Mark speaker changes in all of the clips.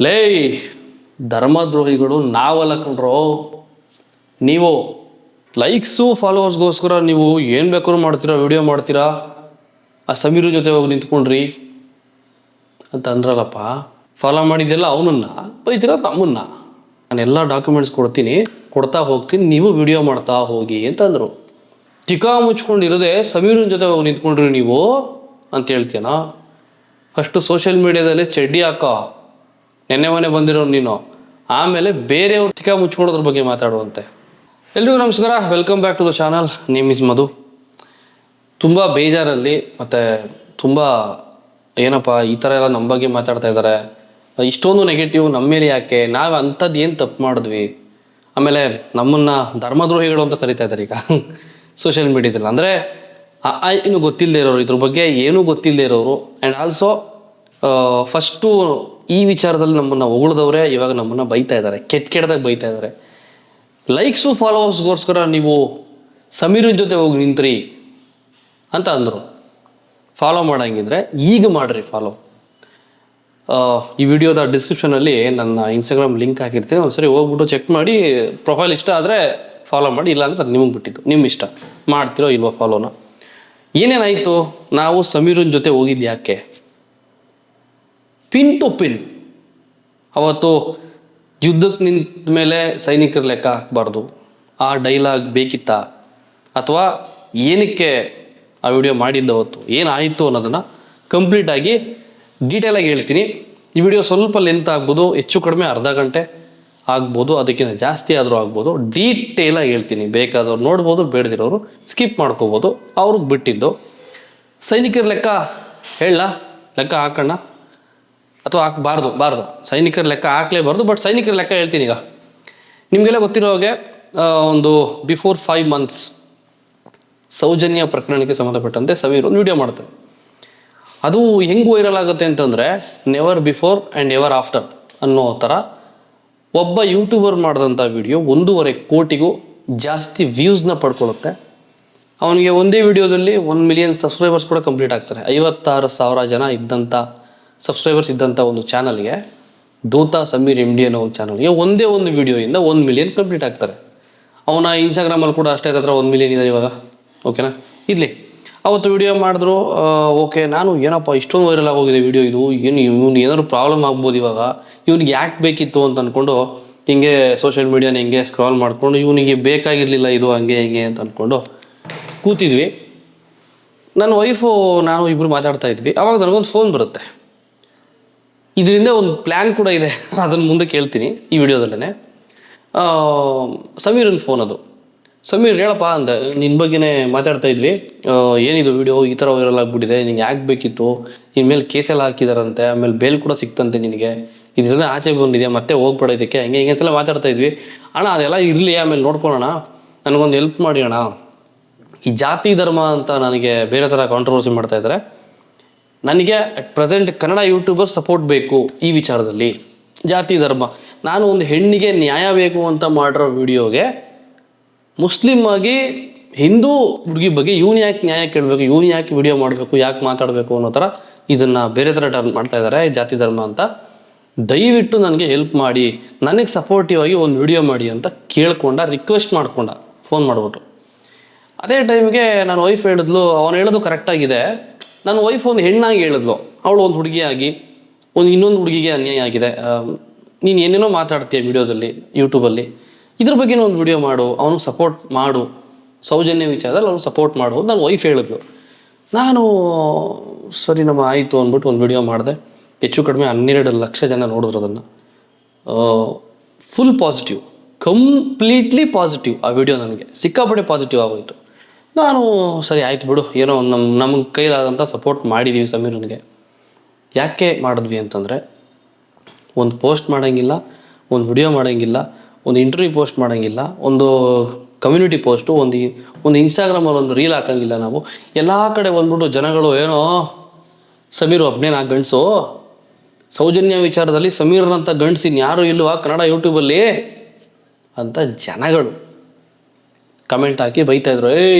Speaker 1: ಲೇ ಧರ್ಮದ್ರೋಹಿಗಳು ನಾವಲ್ಲ ಕಣ್ರೋ, ನೀವು ಲೈಕ್ಸು ಫಾಲೋವರ್ಸ್ಗೋಸ್ಕರ ನೀವು ಏನು ಬೇಕಾದ್ರೂ ಮಾಡ್ತೀರಾ, ವಿಡಿಯೋ ಮಾಡ್ತೀರಾ. ಆ ಸಮೀರ್ ಜೊತೆ ಹೋಗಿ ನಿಂತ್ಕೊಂಡ್ರಿ ಅಂತ ಅಂದ್ರಲ್ಲಪ್ಪ, ಫಾಲೋ ಮಾಡಿದ್ದೆಲ್ಲ ಅವನನ್ನ ಬೈತೀರ ನಮ್ಮನ್ನ. ನಾನೆಲ್ಲ ಡಾಕ್ಯುಮೆಂಟ್ಸ್ ಕೊಡ್ತಾ ಹೋಗ್ತೀನಿ, ನೀವು ವಿಡಿಯೋ ಮಾಡ್ತಾ ಹೋಗಿ ಅಂತಂದರು. ತಿಕಾ ಮುಚ್ಕೊಂಡಿರೋದೆ ಸಮೀರನ ಜೊತೆ ಹೋಗಿ ನಿಂತ್ಕೊಂಡ್ರಿ ನೀವು ಅಂತ ಹೇಳ್ತೀಯನ. ಫಸ್ಟು ಸೋಷಿಯಲ್ ಮೀಡಿಯಾದಲ್ಲಿ ಚಡ್ಡಿ ಹಾಕೋ, ನೆನ್ನೆ ಮನೆ ಬಂದಿರೋ ನೀನು, ಆಮೇಲೆ ಬೇರೆಯವ್ರು ತಿಕಾ ಮುಚ್ಕೊಳ್ಳೋದ್ರ ಬಗ್ಗೆ ಮಾತಾಡುವಂತೆ. ಎಲ್ರಿಗೂ ನಮಸ್ಕಾರ, welcome back to the channel. Name is Madhu. ತುಂಬ ಬೇಜಾರಲ್ಲಿ ಮತ್ತು ತುಂಬ ಏನಪ್ಪ ಈ ಥರ ಎಲ್ಲ ನಮ್ಮ ಬಗ್ಗೆ ಮಾತಾಡ್ತಾ ಇದ್ದಾರೆ, ಇಷ್ಟೊಂದು ನೆಗೆಟಿವ್ ನಮ್ಮ ಮೇಲೆ ಯಾಕೆ, ನಾವು ಅಂಥದ್ದು ಏನು ತಪ್ಪು ಮಾಡಿದ್ವಿ, ಆಮೇಲೆ ನಮ್ಮನ್ನು ಧರ್ಮದ್ರೋಹಿಗಳು ಅಂತ ಕರಿತಾ ಇದ್ದಾರೆ ಈಗ ಸೋಷಿಯಲ್ ಮೀಡಿಯಾದಲ್ಲಿ. ಅಂದರೆ ಇನ್ನು ಗೊತ್ತಿಲ್ಲದೆ ಇರೋರು, ಇದ್ರ ಬಗ್ಗೆ ಏನೂ ಗೊತ್ತಿಲ್ಲದೆ ಇರೋರು. ಆ್ಯಂಡ್ ಆಲ್ಸೋ ಫಸ್ಟು ಈ ವಿಚಾರದಲ್ಲಿ ನಮ್ಮನ್ನು ಹೊಗಳಿದವರೇ ಇವಾಗ ನಮ್ಮನ್ನು ಬೈತಾ ಇದ್ದಾರೆ, ಕೆಟ್ಟದಾಗ ಬೈತಾ ಇದ್ದಾರೆ. ಲೈಕ್ಸು ಫಾಲೋವರ್ಸ್ಗೋಸ್ಕರ ನೀವು ಸಮೀರನ ಜೊತೆ ಹೋಗಿ ನಿಂತ್ರಿ ಅಂತ ಅಂದರು. ಫಾಲೋ ಮಾಡೋಂಗಿದ್ರೆ ಈಗ ಮಾಡಿರಿ ಫಾಲೋ. ಈ ವಿಡಿಯೋದ ಡಿಸ್ಕ್ರಿಪ್ಷನಲ್ಲಿ ನನ್ನ ಇನ್ಸ್ಟಾಗ್ರಾಮ್ ಲಿಂಕ್ ಹಾಕಿರ್ತೀನಿ, ಒಂದ್ಸರಿ ಹೋಗ್ಬಿಟ್ಟು ಚೆಕ್ ಮಾಡಿ. ಪ್ರೊಫೈಲ್ ಇಷ್ಟ ಆದರೆ ಫಾಲೋ ಮಾಡಿ, ಇಲ್ಲಾಂದರೆ ಅದು ನಿಮಗೆ ಬಿಟ್ಟಿದ್ದು, ನಿಮ್ಮ ಇಷ್ಟ, ಮಾಡ್ತಿರೋ ಇಲ್ವೋ ಫಾಲೋನ. ಏನೇನಾಯಿತು, ನಾವು ಸಮೀರನ ಜೊತೆ ಹೋಗಿದ್ದು ಯಾಕೆ? ಪಿನ್ ಟು ಪಿನ್ ಅವತ್ತು ಯುದ್ಧಕ್ಕೆ ನಿಂತ ಮೇಲೆ ಸೈನಿಕರ ಲೆಕ್ಕ ಹಾಕಬಾರ್ದು, ಆ ಡೈಲಾಗ್ ಬೇಕಿತ್ತಾ, ಅಥವಾ ಏನಕ್ಕೆ ಆ ವಿಡಿಯೋ ಮಾಡಿದ್ದು, ಅವತ್ತು ಏನಾಯಿತು ಅನ್ನೋದನ್ನು ಕಂಪ್ಲೀಟಾಗಿ ಡೀಟೇಲಾಗಿ ಹೇಳ್ತೀನಿ. ಈ ವಿಡಿಯೋ ಸ್ವಲ್ಪ ಲೆಂತ್ ಆಗ್ಬೋದು, ಹೆಚ್ಚು ಕಡಿಮೆ ಅರ್ಧ ಗಂಟೆ ಆಗ್ಬೋದು, ಅದಕ್ಕಿಂತ ಜಾಸ್ತಿ ಆದರೂ ಆಗ್ಬೋದು. ಡೀಟೇಲಾಗಿ ಹೇಳ್ತೀನಿ, ಬೇಕಾದವ್ರು ನೋಡ್ಬೋದು, ಬೇಡದಿರೋರು ಸ್ಕಿಪ್ ಮಾಡ್ಕೋಬೋದು, ಅವ್ರಿಗೆ ಬಿಟ್ಟಿದ್ದು. ಸೈನಿಕರ ಲೆಕ್ಕ ಲೆಕ್ಕ ಹಾಕೋಣ ಅಥವಾ ಹಾಕಬಾರ್ದು, ಸೈನಿಕರ ಲೆಕ್ಕ ಹಾಕಲೇಬಾರ್ದು. ಬಟ್ ಸೈನಿಕರ ಲೆಕ್ಕ ಹೇಳ್ತೀನಿ. ಈಗ ನಿಮಗೆಲ್ಲ ಗೊತ್ತಿರೋ ಹಾಗೆ ಒಂದು ಬಿಫೋರ್ 5 months ಸೌಜನ್ಯ ಪ್ರಕರಣಕ್ಕೆ ಸಂಬಂಧಪಟ್ಟಂತೆ ಸಮೀರ್ ಒಂದು ವಿಡಿಯೋ ಮಾಡ್ತಾರೆ. ಅದು ಹೆಂಗೆ ವೈರಲ್ ಆಗುತ್ತೆ ಅಂತಂದರೆ, never before and ever after ಅನ್ನೋ ಥರ ಒಬ್ಬ ಯೂಟ್ಯೂಬರ್ ಮಾಡಿದಂಥ ವಿಡಿಯೋ 1.5 ಕೋಟಿಗೂ ಜಾಸ್ತಿ ವ್ಯೂಸ್ನ ಪಡ್ಕೊಳ್ಳುತ್ತೆ. ಅವನಿಗೆ ಒಂದೇ ವಿಡಿಯೋದಲ್ಲಿ 1 ಮಿಲಿಯನ್ ಸಬ್ಸ್ಕ್ರೈಬರ್ಸ್ ಕೂಡ ಕಂಪ್ಲೀಟ್ ಆಗ್ತಾರೆ. 56,000 ಜನ ಇದ್ದಂಥ ಸಬ್ಸ್ಕ್ರೈಬರ್ಸ್ ಇದ್ದಂಥ ಒಂದು ಚಾನಲ್ಗೆ, ದೂತ ಸಮೀರ್ MD ಅನ್ನೋ ಒಂದು ಚಾನಲ್ಗೆ ಒಂದೇ ಒಂದು ವಿಡಿಯೋಯಿಂದ 1 ಮಿಲಿಯನ್ ಕಂಪ್ಲೀಟ್ ಆಗ್ತಾರೆ. ಅವನ ಇನ್ಸ್ಟಾಗ್ರಾಮಲ್ಲಿ ಕೂಡ ಅಷ್ಟೇ ಹತ್ರ 1 ಮಿಲಿಯನ್ ಇದೆ ಇವಾಗ. ಓಕೆನಾ, ಇರಲಿ. ಅವತ್ತು ವಿಡಿಯೋ ಮಾಡಿದ್ರು. ಓಕೆ, ನಾನು ಏನಪ್ಪ ಇಷ್ಟೊಂದು ವೈರಲ್ ಆಗೋಗಿದೆ ವಿಡಿಯೋ, ಇದು ಏನು ಇವ್ನು ಏನಾದ್ರು ಪ್ರಾಬ್ಲಮ್ ಆಗ್ಬೋದು, ಇವಾಗ ಇವ್ನಿಗೆ ಯಾಕೆ ಬೇಕಿತ್ತು ಅಂತ ಅಂದ್ಕೊಂಡು ಹಿಂಗೆ ಸೋಷಿಯಲ್ ಮೀಡಿಯಾನ ಹಿಂಗೆ ಸ್ಕ್ರಾಲ್ ಮಾಡಿಕೊಂಡು, ಇವನಿಗೆ ಬೇಕಾಗಿರಲಿಲ್ಲ ಇದು, ಹಂಗೆ ಹಿಂಗೆ ಅಂತ ಅಂದ್ಕೊಂಡು ಕೂತಿದ್ವಿ. ನನ್ನ ವೈಫು ನಾನು ಇಬ್ಬರು ಮಾತಾಡ್ತಾ ಇದ್ವಿ. ಆವಾಗ ನನಗೊಂದು ಫೋನ್ ಬರುತ್ತೆ. ಇದರಿಂದ ಒಂದು ಪ್ಲ್ಯಾನ್ ಕೂಡ ಇದೆ, ಅದನ್ನು ಮುಂದೆ ಕೇಳ್ತೀನಿ ಈ ವಿಡಿಯೋದಲ್ಲೇ. ಸಮೀರನ ಫೋನ್ ಅದು. ಸಮೀರ್ ಹೇಳಪ್ಪ ಅಂದೆ, ನಿನ್ನ ಬಗ್ಗೆನೇ ಮಾತಾಡ್ತಾ ಇದ್ವಿ, ಏನಿದು ವಿಡಿಯೋ ಈ ಥರ ವೈರಲ್ ಆಗಿಬಿಟ್ಟಿದೆ, ನಿನಗೆ ಯಾಕೆ ಬೇಕಿತ್ತು, ನಿನ್ನ ಮೇಲೆ ಕೇಸೆಲ್ಲ ಹಾಕಿದಾರಂತೆ, ಆಮೇಲೆ ಬೇಲ್ ಕೂಡ ಸಿಕ್ತಂತೆ ನಿನಗೆ, ಇದರಿಂದ ಆಚೆ ಬಂದಿದೆಯಾ, ಮತ್ತೆ ಹೋಗ್ಬೇಡ ಇದಕ್ಕೆ, ಹಂಗೆ ಹಿಂಗೆ ಅಂತೆಲ್ಲ ಮಾತಾಡ್ತಾ ಇದ್ವಿ. ಅಣ್ಣ ಅದೆಲ್ಲ ಇರಲಿ, ಆಮೇಲೆ ನೋಡ್ಕೊಳ್ಳೋಣ, ನನಗೊಂದು ಹೆಲ್ಪ್ ಮಾಡಿ ಅಣ್ಣ. ಈ ಜಾತಿ ಧರ್ಮ ಅಂತ ನನಗೆ ಬೇರೆ ಥರ ಕಾಂಟ್ರವರ್ಸಿ ಮಾಡ್ತಾ ಇದ್ದಾರೆ. ನನಗೆ at present Kannada YouTuber support ಬೇಕು ಈ ವಿಚಾರದಲ್ಲಿ. ಜಾತಿ ಧರ್ಮ, ನಾನು ಒಂದು ಹೆಣ್ಣಿಗೆ ನ್ಯಾಯ ಬೇಕು ಅಂತ ಮಾಡಿರೋ ವಿಡಿಯೋಗೆ ಮುಸ್ಲಿಮ್ ಆಗಿ ಹಿಂದೂ ಹುಡುಗಿ ಬಗ್ಗೆ ಇವನು ಯಾಕೆ ನ್ಯಾಯ ಕೇಳಬೇಕು, ಇವನು ಯಾಕೆ ವಿಡಿಯೋ ಮಾಡಬೇಕು, ಯಾಕೆ ಮಾತಾಡಬೇಕು ಅನ್ನೋ ಥರ ಇದನ್ನು ಬೇರೆ ಥರ ಟರ್ನ್ ಮಾಡ್ತಾ ಇದ್ದಾರೆ, ಜಾತಿ ಧರ್ಮ ಅಂತ. ದಯವಿಟ್ಟು ನನಗೆ ಹೆಲ್ಪ್ ಮಾಡಿ, ನನಗೆ ಸಪೋರ್ಟಿವ್ ಆಗಿ ಒಂದು ವಿಡಿಯೋ ಮಾಡಿ ಅಂತ ರಿಕ್ವೆಸ್ಟ್ ಮಾಡ್ಕೊಂಡ ಫೋನ್ ಮಾಡಿಬಿಟ್ಟು. ಅದೇ ಟೈಮ್ಗೆ ನನ್ನ ವೈಫ್ ಹೇಳಿದ್ಲು, ಅವನು ಹೇಳೋದು ಕರೆಕ್ಟಾಗಿದೆ. ನನ್ನ ವೈಫ್ ಒಂದು ಹೆಣ್ಣಾಗಿ ಹೇಳಿದ್ಲು, ಅವಳು ಒಂದು ಹುಡುಗಿಯಾಗಿ ಇನ್ನೊಂದು ಹುಡುಗಿಗೆ ಅನ್ಯಾಯ ಆಗಿದೆ, ನೀನು ಏನೇನೋ ಮಾತಾಡ್ತೀಯ ವಿಡಿಯೋದಲ್ಲಿ, ಯೂಟ್ಯೂಬಲ್ಲಿ, ಇದ್ರ ಬಗ್ಗೆನೂ ಒಂದು ವಿಡಿಯೋ ಮಾಡು, ಅವನಿಗೆ ಸಪೋರ್ಟ್ ಮಾಡು, ಸೌಜನ್ಯ ವಿಚಾರದಲ್ಲಿ ಅವ್ನಿಗೆ ಸಪೋರ್ಟ್ ಮಾಡು ನನ್ನ ವೈಫ್ ಹೇಳಿದ್ಲು. ನಾನು ಸರಿ ನಮ್ಮ ಆಯಿತು ಅಂದ್ಬಿಟ್ಟು ಒಂದು ವಿಡಿಯೋ ಮಾಡಿದೆ. ಹೆಚ್ಚು ಕಡಿಮೆ 12 ಲಕ್ಷ ಜನ ನೋಡಿದ್ರು ಅದನ್ನು. ಫುಲ್ ಪಾಸಿಟಿವ್, ಕಂಪ್ಲೀಟ್ಲಿ ಪಾಸಿಟಿವ್ ಆ ವಿಡಿಯೋ. ನನಗೆ ಸಿಕ್ಕಾಪಟ್ಟೆ ಪಾಸಿಟಿವ್ ಆಗೋಯಿತು. ನಾನು ಸರಿ ಆಯ್ತು ಬಿಡು, ಏನೋ ನಮಗೆ ಕೈಲಾದಂಥ ಸಪೋರ್ಟ್ ಮಾಡಿದ್ದೀವಿ ಸಮೀರನಿಗೆ. ಯಾಕೆ ಮಾಡಿದ್ವಿ ಅಂತಂದರೆ, ಒಂದು ಪೋಸ್ಟ್ ಮಾಡೋಂಗಿಲ್ಲ, ಒಂದು ವಿಡಿಯೋ ಮಾಡೋಂಗಿಲ್ಲ, ಒಂದು ಇಂಟರ್ವ್ಯೂ ಪೋಸ್ಟ್ ಮಾಡೋಂಗಿಲ್ಲ, ಒಂದು ಕಮ್ಯುನಿಟಿ ಪೋಸ್ಟು, ಒಂದು ಇನ್ಸ್ಟಾಗ್ರಾಮಲ್ಲಿ ಒಂದು ರೀಲ್ ಹಾಕೋಂಗಿಲ್ಲ. ನಾವು ಎಲ್ಲ ಕಡೆ ಬಂದ್ಬಿಟ್ಟು ಜನಗಳು ಏನೋ ಸಮೀರ್ ಒಬ್ಬನೇನಾ ಗಂಡಸು, ಸೌಜನ್ಯ ವಿಚಾರದಲ್ಲಿ ಸಮೀರನಂಥ ಗಂಡಸಿನ ಯಾರೂ ಇಲ್ವಾ ಕನ್ನಡ ಯೂಟ್ಯೂಬಲ್ಲಿ ಅಂತ ಜನಗಳು ಕಮೆಂಟ್ ಹಾಕಿ ಬೈತಾಯಿದ್ರು.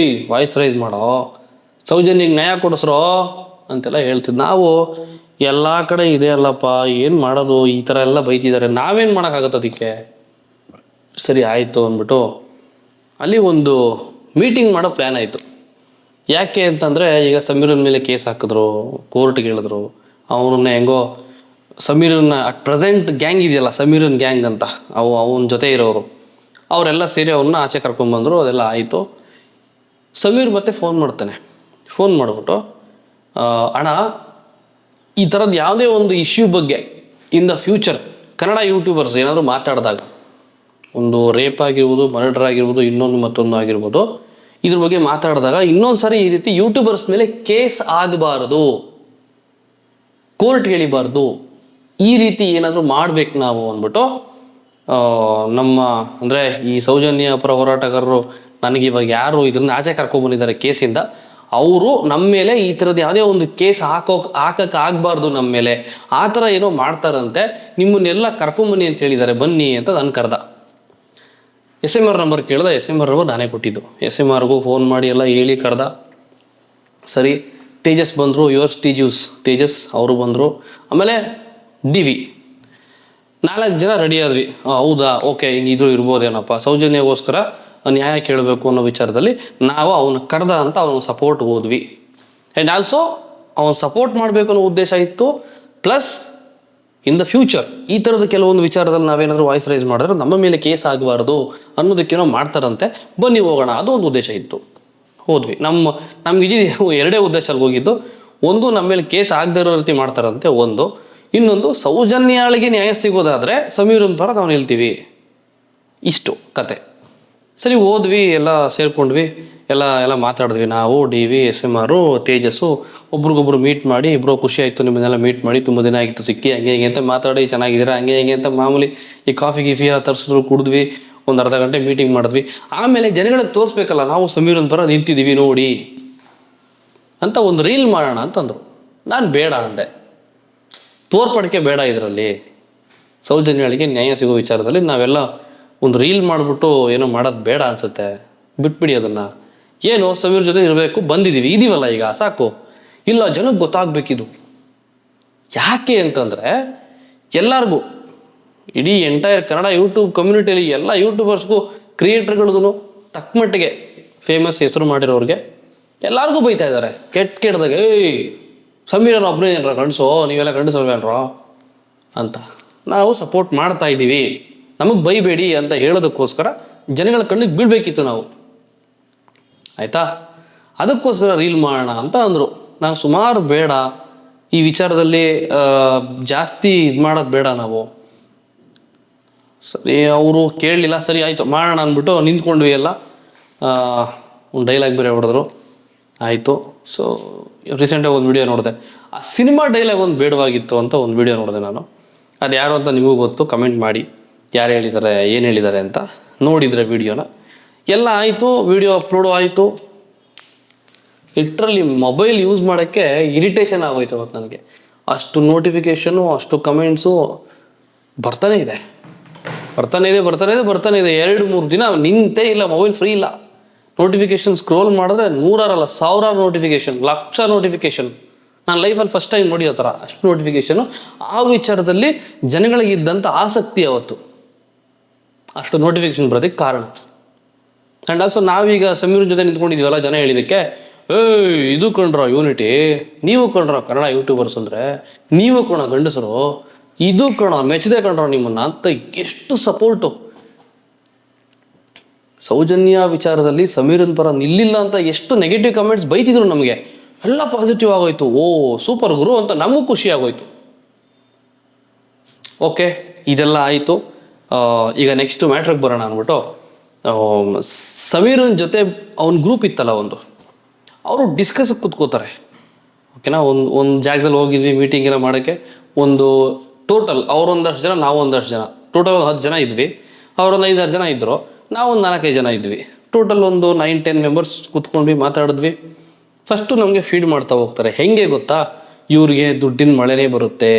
Speaker 1: ವಾಯ್ಸ್ ರೈಸ್ ಮಾಡೋ, ಸೌಜನ್ಯಗೆ ನ್ಯಾಯ ಕೊಡಿಸ್ರೋ ಅಂತೆಲ್ಲ ಹೇಳ್ತಿದ್ದು. ನಾವು ಎಲ್ಲ ಕಡೆ ಇದೆ ಅಲ್ಲಪ್ಪ, ಏನು ಮಾಡೋದು, ಈ ಥರ ಎಲ್ಲ ಬೈತಿದ್ದಾರೆ, ನಾವೇನು ಮಾಡೋಕ್ಕಾಗತ್ತೆ ಅದಕ್ಕೆ. ಸರಿ ಆಯಿತು ಅಂದ್ಬಿಟ್ಟು ಅಲ್ಲಿ ಒಂದು ಮೀಟಿಂಗ್ ಮಾಡೋ ಪ್ಲ್ಯಾನ್ ಆಯಿತು. ಯಾಕೆ ಅಂತಂದರೆ ಈಗ ಸಮೀರನ ಮೇಲೆ ಕೇಸ್ ಹಾಕಿದ್ರು, ಕೋರ್ಟ್ಗೆ ಹೇಳಿದ್ರು. ಅವನನ್ನ ಹೆಂಗೋ ಸಮೀರನ್ನ ಅಟ್ ಪ್ರೆಸೆಂಟ್ ಗ್ಯಾಂಗ್ ಇದೆಯಲ್ಲ, ಸಮೀರನ್ ಗ್ಯಾಂಗ್ ಅಂತ, ಅವನ ಜೊತೆ ಇರೋರು ಅವರೆಲ್ಲ ಸೇರಿ ಅವನ್ನ ಆಚೆ ಕರ್ಕೊಂಡ್ಬಂದರು. ಅದೆಲ್ಲ ಆಯಿತು. ಸಮೀರ್ ಮತ್ತೆ ಫೋನ್ ಮಾಡ್ತಾನೆ. ಫೋನ್ ಮಾಡಿಬಿಟ್ಟು, ಅಣ್ಣ ಈ ಥರದ್ದು ಯಾವುದೇ ಒಂದು ಇಶ್ಯೂ ಬಗ್ಗೆ in the future Kannada YouTubers ಏನಾದರೂ ಮಾತಾಡಿದಾಗ, ಒಂದು ರೇಪ್ ಆಗಿರ್ಬೋದು, ಮರ್ಡರ್ ಆಗಿರ್ಬೋದು, ಇನ್ನೊಂದು ಮತ್ತೊಂದು ಆಗಿರ್ಬೋದು, ಇದ್ರ ಬಗ್ಗೆ ಮಾತಾಡಿದಾಗ ಇನ್ನೊಂದು ಸಾರಿ ಈ ರೀತಿ ಯೂಟ್ಯೂಬರ್ಸ್ ಮೇಲೆ ಕೇಸ್ ಆಗಬಾರದು, ಕೋರ್ಟ್ ಎಳಿಬಾರ್ದು, ಈ ರೀತಿ ಏನಾದರೂ ಮಾಡ್ಬೇಕು ನಾವು ಅಂದ್ಬಿಟ್ಟು ನಮ್ಮ ಅಂದರೆ ಈ ಸೌಜನ್ಯ ಪರ ಹೋರಾಟಗಾರರು ನನಗೆ ಇವಾಗ ಯಾರು ಇದನ್ನ ಆಚೆ ಕರ್ಕೊಂಡ್ಬಂದಿದ್ದಾರೆ ಕೇಸಿಂದ, ಅವರು ನಮ್ಮ ಮೇಲೆ ಈ ಥರದ್ದು ಯಾವುದೇ ಒಂದು ಕೇಸ್ ಹಾಕಕ್ಕೆ ಆಗಬಾರ್ದು ನಮ್ಮ ಮೇಲೆ, ಆ ಥರ ಏನೋ ಮಾಡ್ತಾರಂತೆ, ನಿಮ್ಮನ್ನೆಲ್ಲ ಕರ್ಕೊಂಬನ್ನಿ ಅಂತ ಹೇಳಿದ್ದಾರೆ, ಬನ್ನಿ ಅಂತ ನಾನು ಕರೆದ. SMR ನಂಬರ್ ಕೇಳ್ದೆ. SMR ನಂಬರ್ ನಾನೇ ಕೊಟ್ಟಿದ್ದು. SMRಗೂ ಫೋನ್ ಮಾಡಿ ಎಲ್ಲ ಹೇಳಿ ಕರೆದ. ಸರಿ, ತೇಜಸ್ ಬಂದರು, ಯುವರ್ಸ್ ತೇಜಸ್ ಅವರು ಬಂದರು. ಆಮೇಲೆ DV 4 ಜನ ರೆಡಿ ಆದ್ವಿ. ಹೌದಾ, ಓಕೆ, ಇದು ಇರ್ಬೋದೇನಪ್ಪ, ಸೌಜನ್ಯಗೋಸ್ಕರ ನ್ಯಾಯ ಕೇಳಬೇಕು ಅನ್ನೋ ವಿಚಾರದಲ್ಲಿ ನಾವು ಅವನು ಕರೆದ ಅಂತ ಅವನು ಸಪೋರ್ಟ್ ಹೋದ್ವಿ. ಆ್ಯಂಡ್ ಆಲ್ಸೋ ಅವನು ಸಪೋರ್ಟ್ ಮಾಡಬೇಕು ಅನ್ನೋ ಉದ್ದೇಶ ಇತ್ತು. ಪ್ಲಸ್ ಇನ್ ದ ಫ್ಯೂಚರ್ ಈ ಥರದ ಕೆಲವೊಂದು ವಿಚಾರದಲ್ಲಿ ನಾವೇನಾದರೂ ವಾಯ್ಸ್ ರೈಸ್ ಮಾಡಿದ್ರೆ ನಮ್ಮ ಮೇಲೆ ಕೇಸ್ ಆಗಬಾರ್ದು ಅನ್ನೋದಕ್ಕೇನೋ ಮಾಡ್ತಾರಂತೆ, ಬನ್ನಿ ಹೋಗೋಣ, ಅದು ಒಂದು ಉದ್ದೇಶ ಇತ್ತು. ಹೋದ್ವಿ. ನಮ್ಗೆ ಇದು 2 ಉದ್ದೇಶಲ್ಲಿ ಹೋಗಿದ್ದು. ಒಂದು, ನಮ್ಮ ಮೇಲೆ ಕೇಸ್ ಆಗದೇ ಇರೋ ರೀತಿ ಮಾಡ್ತಾರಂತೆ ಒಂದು. ಇನ್ನೊಂದು, ಸೌಜನ್ಯಾಳಿಗೆ ನ್ಯಾಯ ಸಿಗೋದಾದರೆ ಸಮೀರನ್ ಪರ ನಾವು ನಿಲ್ತೀವಿ. ಇಷ್ಟು ಕತೆ. ಸರಿ, ಹೋದ್ವಿ, ಎಲ್ಲ ಸೇರ್ಕೊಂಡ್ವಿ, ಎಲ್ಲ ಮಾತಾಡಿದ್ವಿ. ನಾವು DV, SMR, ತೇಜಸ್ಸು ಒಬ್ರಿಗೊಬ್ರು ಮೀಟ್ ಮಾಡಿ, ಇಬ್ಬರು ಖುಷಿ ಆಯಿತು ನಿಮ್ಮನ್ನೆಲ್ಲ ಮೀಟ್ ಮಾಡಿ, ತುಂಬ ದಿನ ಆಗಿತ್ತು ಸಿಕ್ಕಿ, ಹಂಗೆ ಹಿಂಗೆ ಅಂತ ಮಾತಾಡಿ, ಚೆನ್ನಾಗಿದ್ದೀರಾ ಹಂಗೆ ಹಿಂಗೆ ಅಂತ ಮಾಮೂಲಿ ಈ ಕಾಫಿ ತರಿಸಿದ್ರು, ಕುಡಿದ್ವಿ, ಒಂದು ಅರ್ಧ ಗಂಟೆ ಮೀಟಿಂಗ್ ಮಾಡಿದ್ವಿ. ಆಮೇಲೆ ಜನಗಳಿಗೆ ತೋರಿಸ್ಬೇಕಲ್ಲ ನಾವು ಸಮೀರನ್ ಪರ ನಿಂತಿದ್ದೀವಿ ನೋಡಿ ಅಂತ, ಒಂದು ರೀಲ್ ಮಾಡೋಣ ಅಂತಂದರು. ನಾನು ಬೇಡ ಅಂದೆ, ತೋರ್ಪಡಿಕೆ ಬೇಡ ಇದರಲ್ಲಿ, ಸೌಜನ್ಯಾಳಿಗೆ ನ್ಯಾಯ ಸಿಗೋ ವಿಚಾರದಲ್ಲಿ ನಾವೆಲ್ಲ ಒಂದು ರೀಲ್ ಮಾಡಿಬಿಟ್ಟು ಏನೋ ಮಾಡೋದು ಬೇಡ ಅನಿಸುತ್ತೆ, ಬಿಟ್ಬಿಡಿ ಅದನ್ನು. ಏನು ಸಮೀರ್ ಜೊತೆ ಇರಬೇಕು, ಬಂದಿದ್ದೀವಿ, ಇದೀವಲ್ಲ ಈಗ ಸಾಕು. ಇಲ್ಲ, ಜನಕ್ಕೆ ಗೊತ್ತಾಗಬೇಕಿದು. ಯಾಕೆ ಅಂತಂದರೆ ಎಲ್ಲರಿಗೂ, ಇಡೀ ಎಂಟೈರ್ ಕನ್ನಡ ಯೂಟ್ಯೂಬ್ ಕಮ್ಯುನಿಟಿಯಲ್ಲಿ ಎಲ್ಲ ಯೂಟ್ಯೂಬರ್ಸ್ಗೂ, ಕ್ರಿಯೇಟರ್ಗಳಿಗೂ ತಕ್ಕಮಟ್ಟಿಗೆ ಫೇಮಸ್ ಹೆಸರು ಮಾಡಿರೋರಿಗೆ ಎಲ್ಲರಿಗೂ ಬೈತಾ ಇದ್ದಾರೆ ಕೆಟ್ಟದಾಗ. ಸಮೀರನ ಒಬ್ಬನೇ ಏನರ ಗಂಡಸೋ, ನೀವೆಲ್ಲ ಗಂಡಸಲ್ವೇನ್ರೋ ಅಂತ. ನಾವು ಸಪೋರ್ಟ್ ಮಾಡ್ತಾ ಇದ್ದೀವಿ, ನಮಗೆ ಬೈಬೇಡಿ ಅಂತ ಹೇಳೋದಕ್ಕೋಸ್ಕರ ಜನಗಳ ಕಣ್ಣಿಗೆ ಬೀಳಬೇಕಿತ್ತು ನಾವು, ಆಯಿತಾ? ಅದಕ್ಕೋಸ್ಕರ ರೀಲ್ ಮಾಡೋಣ ಅಂತ ಅಂದರು. ನಾನು ಸುಮಾರು ಬೇಡ ಈ ವಿಚಾರದಲ್ಲಿ ಜಾಸ್ತಿ ಇದು ಮಾಡೋದು ಬೇಡ ನಾವು. ಸರಿ, ಅವರು ಕೇಳಲಿಲ್ಲ. ಸರಿ ಆಯಿತು ಮಾಡೋಣ ಅಂದ್ಬಿಟ್ಟು ನಿಂತ್ಕೊಂಡ್ವಿ ಎಲ್ಲ. ಒಂದು ಡೈಲಾಗ್ ಬೇರೆ ಹೊಡೆದ್ರು. ಆಯಿತು. ಸೊ ರೀಸೆಂಟಾಗಿ ಒಂದು ವಿಡಿಯೋ ನೋಡಿದೆ, ಆ ಸಿನಿಮಾ ಡೈಲಾಗ್ ಒಂದು ಬೇಡವಾಗಿತ್ತು ಅಂತ ಒಂದು ವಿಡಿಯೋ ನೋಡಿದೆ ನಾನು. ಅದು ಯಾರು ಅಂತ ನಿಮಗೂ ಗೊತ್ತು, ಕಮೆಂಟ್ ಮಾಡಿ ಯಾರು ಹೇಳಿದ್ದಾರೆ, ಏನು ಹೇಳಿದ್ದಾರೆ ಅಂತ. ನೋಡಿದರೆ ವಿಡಿಯೋನ ಎಲ್ಲ ಆಯಿತು, ವಿಡಿಯೋ ಅಪ್ಲೋಡು ಆಯಿತು. ಲಿಟ್ರಲಿ ಮೊಬೈಲ್ ಯೂಸ್ ಮಾಡೋಕ್ಕೆ ಇರಿಟೇಷನ್ ಆಗೋಯ್ತು ಅವತ್ತು ನನಗೆ. ಅಷ್ಟು ನೋಟಿಫಿಕೇಷನು, ಅಷ್ಟು ಕಮೆಂಟ್ಸು ಬರ್ತಾನೆ ಇದೆ 2-3 ದಿನ ನಿಂತೇ ಇಲ್ಲ, ಮೊಬೈಲ್ ಫ್ರೀ ಇಲ್ಲ. ನೋಟಿಫಿಕೇಷನ್ ಸ್ಕ್ರೋಲ್ ಮಾಡಿದ್ರೆ 100 1000 ನೋಟಿಫಿಕೇಷನ್, ಲಕ್ಷ ನೋಟಿಫಿಕೇಷನ್. ನಾನು ಲೈಫಲ್ಲಿ ಫಸ್ಟ್ ಟೈಮ್ ನೋಡಿ ಆ ಥರ ಅಷ್ಟು ನೋಟಿಫಿಕೇಷನು. ಆ ವಿಚಾರದಲ್ಲಿ ಜನಗಳಿಗಿದ್ದಂಥ ಆಸಕ್ತಿ ಅವತ್ತು ಅಷ್ಟು ನೋಟಿಫಿಕೇಷನ್ ಬರೋದಕ್ಕೆ ಕಾರಣ. ಆ್ಯಂಡ್ ಆಲ್ಸೋ ನಾವೀಗ ಸಮೀರ್ ಜೊತೆ ನಿಂತ್ಕೊಂಡಿದ್ದೀವಲ್ಲ, ಜನ ಹೇಳಿದ್ದಕ್ಕೆ, ಇದು ಕಂಡ್ರೋ ಯೂನಿಟಿ, ನೀವು ಕಂಡ್ರೋ ಕನ್ನಡ ಯೂಟ್ಯೂಬರ್ಸ್ ಅಂದರೆ, ನೀವು ಕಣೋ ಗಂಡಸರು, ಇದು ಕಣೋ ಮೆಚ್ಚದೆ ಕಂಡ್ರೋ ನಿಮ್ಮನ್ನು ಅಂತ ಎಷ್ಟು ಸಪೋರ್ಟು. ಸೌಜನ್ಯ ವಿಚಾರದಲ್ಲಿ ಸಮೀರನ್ ಪರ ನಿಲ್ಲಿಲ್ಲ ಅಂತ ಎಷ್ಟು ನೆಗೆಟಿವ್ ಕಮೆಂಟ್ಸ್ ಬೈತಿದ್ರು ನಮಗೆ, ಎಲ್ಲ ಪಾಸಿಟಿವ್ ಆಗೋಯ್ತು. ಓ ಸೂಪರ್ ಗುರು ಅಂತ ನಮಗೂ ಖುಷಿ ಆಗೋಯ್ತು. ಓಕೆ, ಇದೆಲ್ಲ ಆಯಿತು. ಈಗ ನೆಕ್ಸ್ಟ್ ಮ್ಯಾಟ್ರಿಗೆ ಬರೋಣ ಅಂದ್ಬಿಟ್ಟು, ಸಮೀರನ್ ಜೊತೆ ಅವನ ಗ್ರೂಪ್ ಇತ್ತಲ್ಲ ಒಂದು, ಅವರು ಡಿಸ್ಕಸ್ಗೆ ಕೂತ್ಕೋತಾರೆ. ಓಕೆನಾ, ಒಂದು ಜಾಗದಲ್ಲಿ ಹೋಗಿದ್ವಿ ಮೀಟಿಂಗ್ ಎಲ್ಲ ಮಾಡೋಕ್ಕೆ. ಒಂದು ಟೋಟಲ್ ಅವರೊಂದಷ್ಟು ಜನ, ನಾವೊಂದಷ್ಟು ಜನ, ಟೋಟಲ್ 10 ಜನ ಇದ್ವಿ. ಅವರೊಂದು 5-6 ಜನ ಇದ್ದರು, ನಾವೊಂದು 4-5 ಜನ ಇದ್ವಿ. ಟೋಟಲ್ ಒಂದು 9-10 ಮೆಂಬರ್ಸ್ ಕೂತ್ಕೊಂಡ್ವಿ, ಮಾತಾಡಿದ್ವಿ. ಫಸ್ಟು ನಮಗೆ ಫೀಡ್ ಮಾಡ್ತಾ ಹೋಗ್ತಾರೆ. ಹೆಂಗೆ ಗೊತ್ತಾ, ಇವ್ರಿಗೆ ದುಡ್ಡಿನ ಮಳೆನೇ ಬರುತ್ತೆ,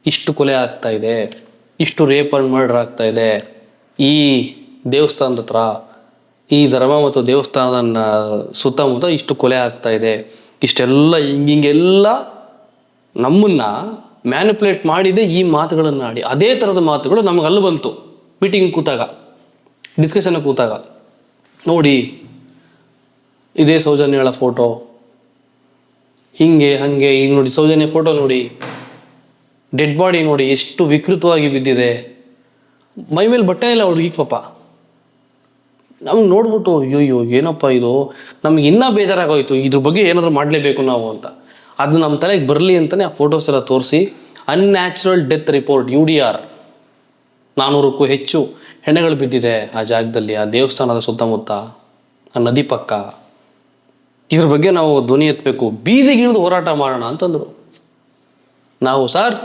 Speaker 1: ಇಷ್ಟು ಕೊಲೆ ಆಗ್ತಾಯಿದೆ, ಇಷ್ಟು ರೇಪ್ ಆ್ಯಂಡ್ ಮರ್ಡರ್ ಆಗ್ತಾಯಿದೆ, ಈ ದೇವಸ್ಥಾನದ ಹತ್ರ, ಈ ಧರ್ಮ ಮತ್ತು ದೇವಸ್ಥಾನದ ಸುತ್ತಮುತ್ತ ಇಷ್ಟು ಕೊಲೆ ಆಗ್ತಾಯಿದೆ, ಇಷ್ಟೆಲ್ಲ ಹಿಂಗೆಲ್ಲ ನಮ್ಮನ್ನು ಮ್ಯಾನಿಪುಲೇಟ್ ಮಾಡಿದೆ ಈ ಮಾತುಗಳನ್ನು ಆಡಿ. ಅದೇ ಥರದ ಮಾತುಗಳು ನಮಗೆ ಅಲ್ಲಿ ಬಂತು ಮೀಟಿಂಗ್ ಕೂತಾಗ, ಡಿಸ್ಕಷನ್ ಕೂತಾಗ. ನೋಡಿ ಇದೇ ಸೌಜನ್ಯಳ ಫೋಟೋ, ಹಿಂಗೆ ಹಾಗೆ, ಈಗ ನೋಡಿ ಸೌಜನ್ಯ ಫೋಟೋ ನೋಡಿ, ಡೆಡ್ ಬಾಡಿ ನೋಡಿ ಎಷ್ಟು ವಿಕೃತವಾಗಿ ಬಿದ್ದಿದೆ, ಮೈ ಮೇಲೆ ಬಟ್ಟೆ ಇಲ್ಲ ಹುಡುಗಿಗೆ ಪಾಪ. ನಮ್ಗೆ ನೋಡ್ಬಿಟ್ಟು ಅಯ್ಯೋ ಏನಪ್ಪ ಇದು, ನಮ್ಗೆ ಇನ್ನೂ ಬೇಜಾರಾಗೋಯ್ತು, ಇದ್ರ ಬಗ್ಗೆ ಏನಾದರೂ ಮಾಡಲೇಬೇಕು ನಾವು ಅಂತ. ಅದು ನಮ್ಮ ತಲೆಗೆ ಬರಲಿ ಅಂತಲೇ ಆ ಫೋಟೋಸ್ ಎಲ್ಲ ತೋರಿಸಿ ಅನ್ಯಾಚುರಲ್ ಡೆತ್ ರಿಪೋರ್ಟ್ UDR 400ಕ್ಕೂ ಹೆಚ್ಚು ಹೆಣಗಳು ಬಿದ್ದಿದೆ ಆ ಜಾಗದಲ್ಲಿ, ಆ ದೇವಸ್ಥಾನದ ಸುತ್ತಮುತ್ತ, ಆ ನದಿ ಪಕ್ಕ. ಇದ್ರ ಬಗ್ಗೆ ನಾವು ಧ್ವನಿ ಎತ್ತಬೇಕು, ಬೀದಿಗಿಳಿದು ಹೋರಾಟ ಮಾಡೋಣ ಅಂತಂದರು. ನಾವು ಸರ್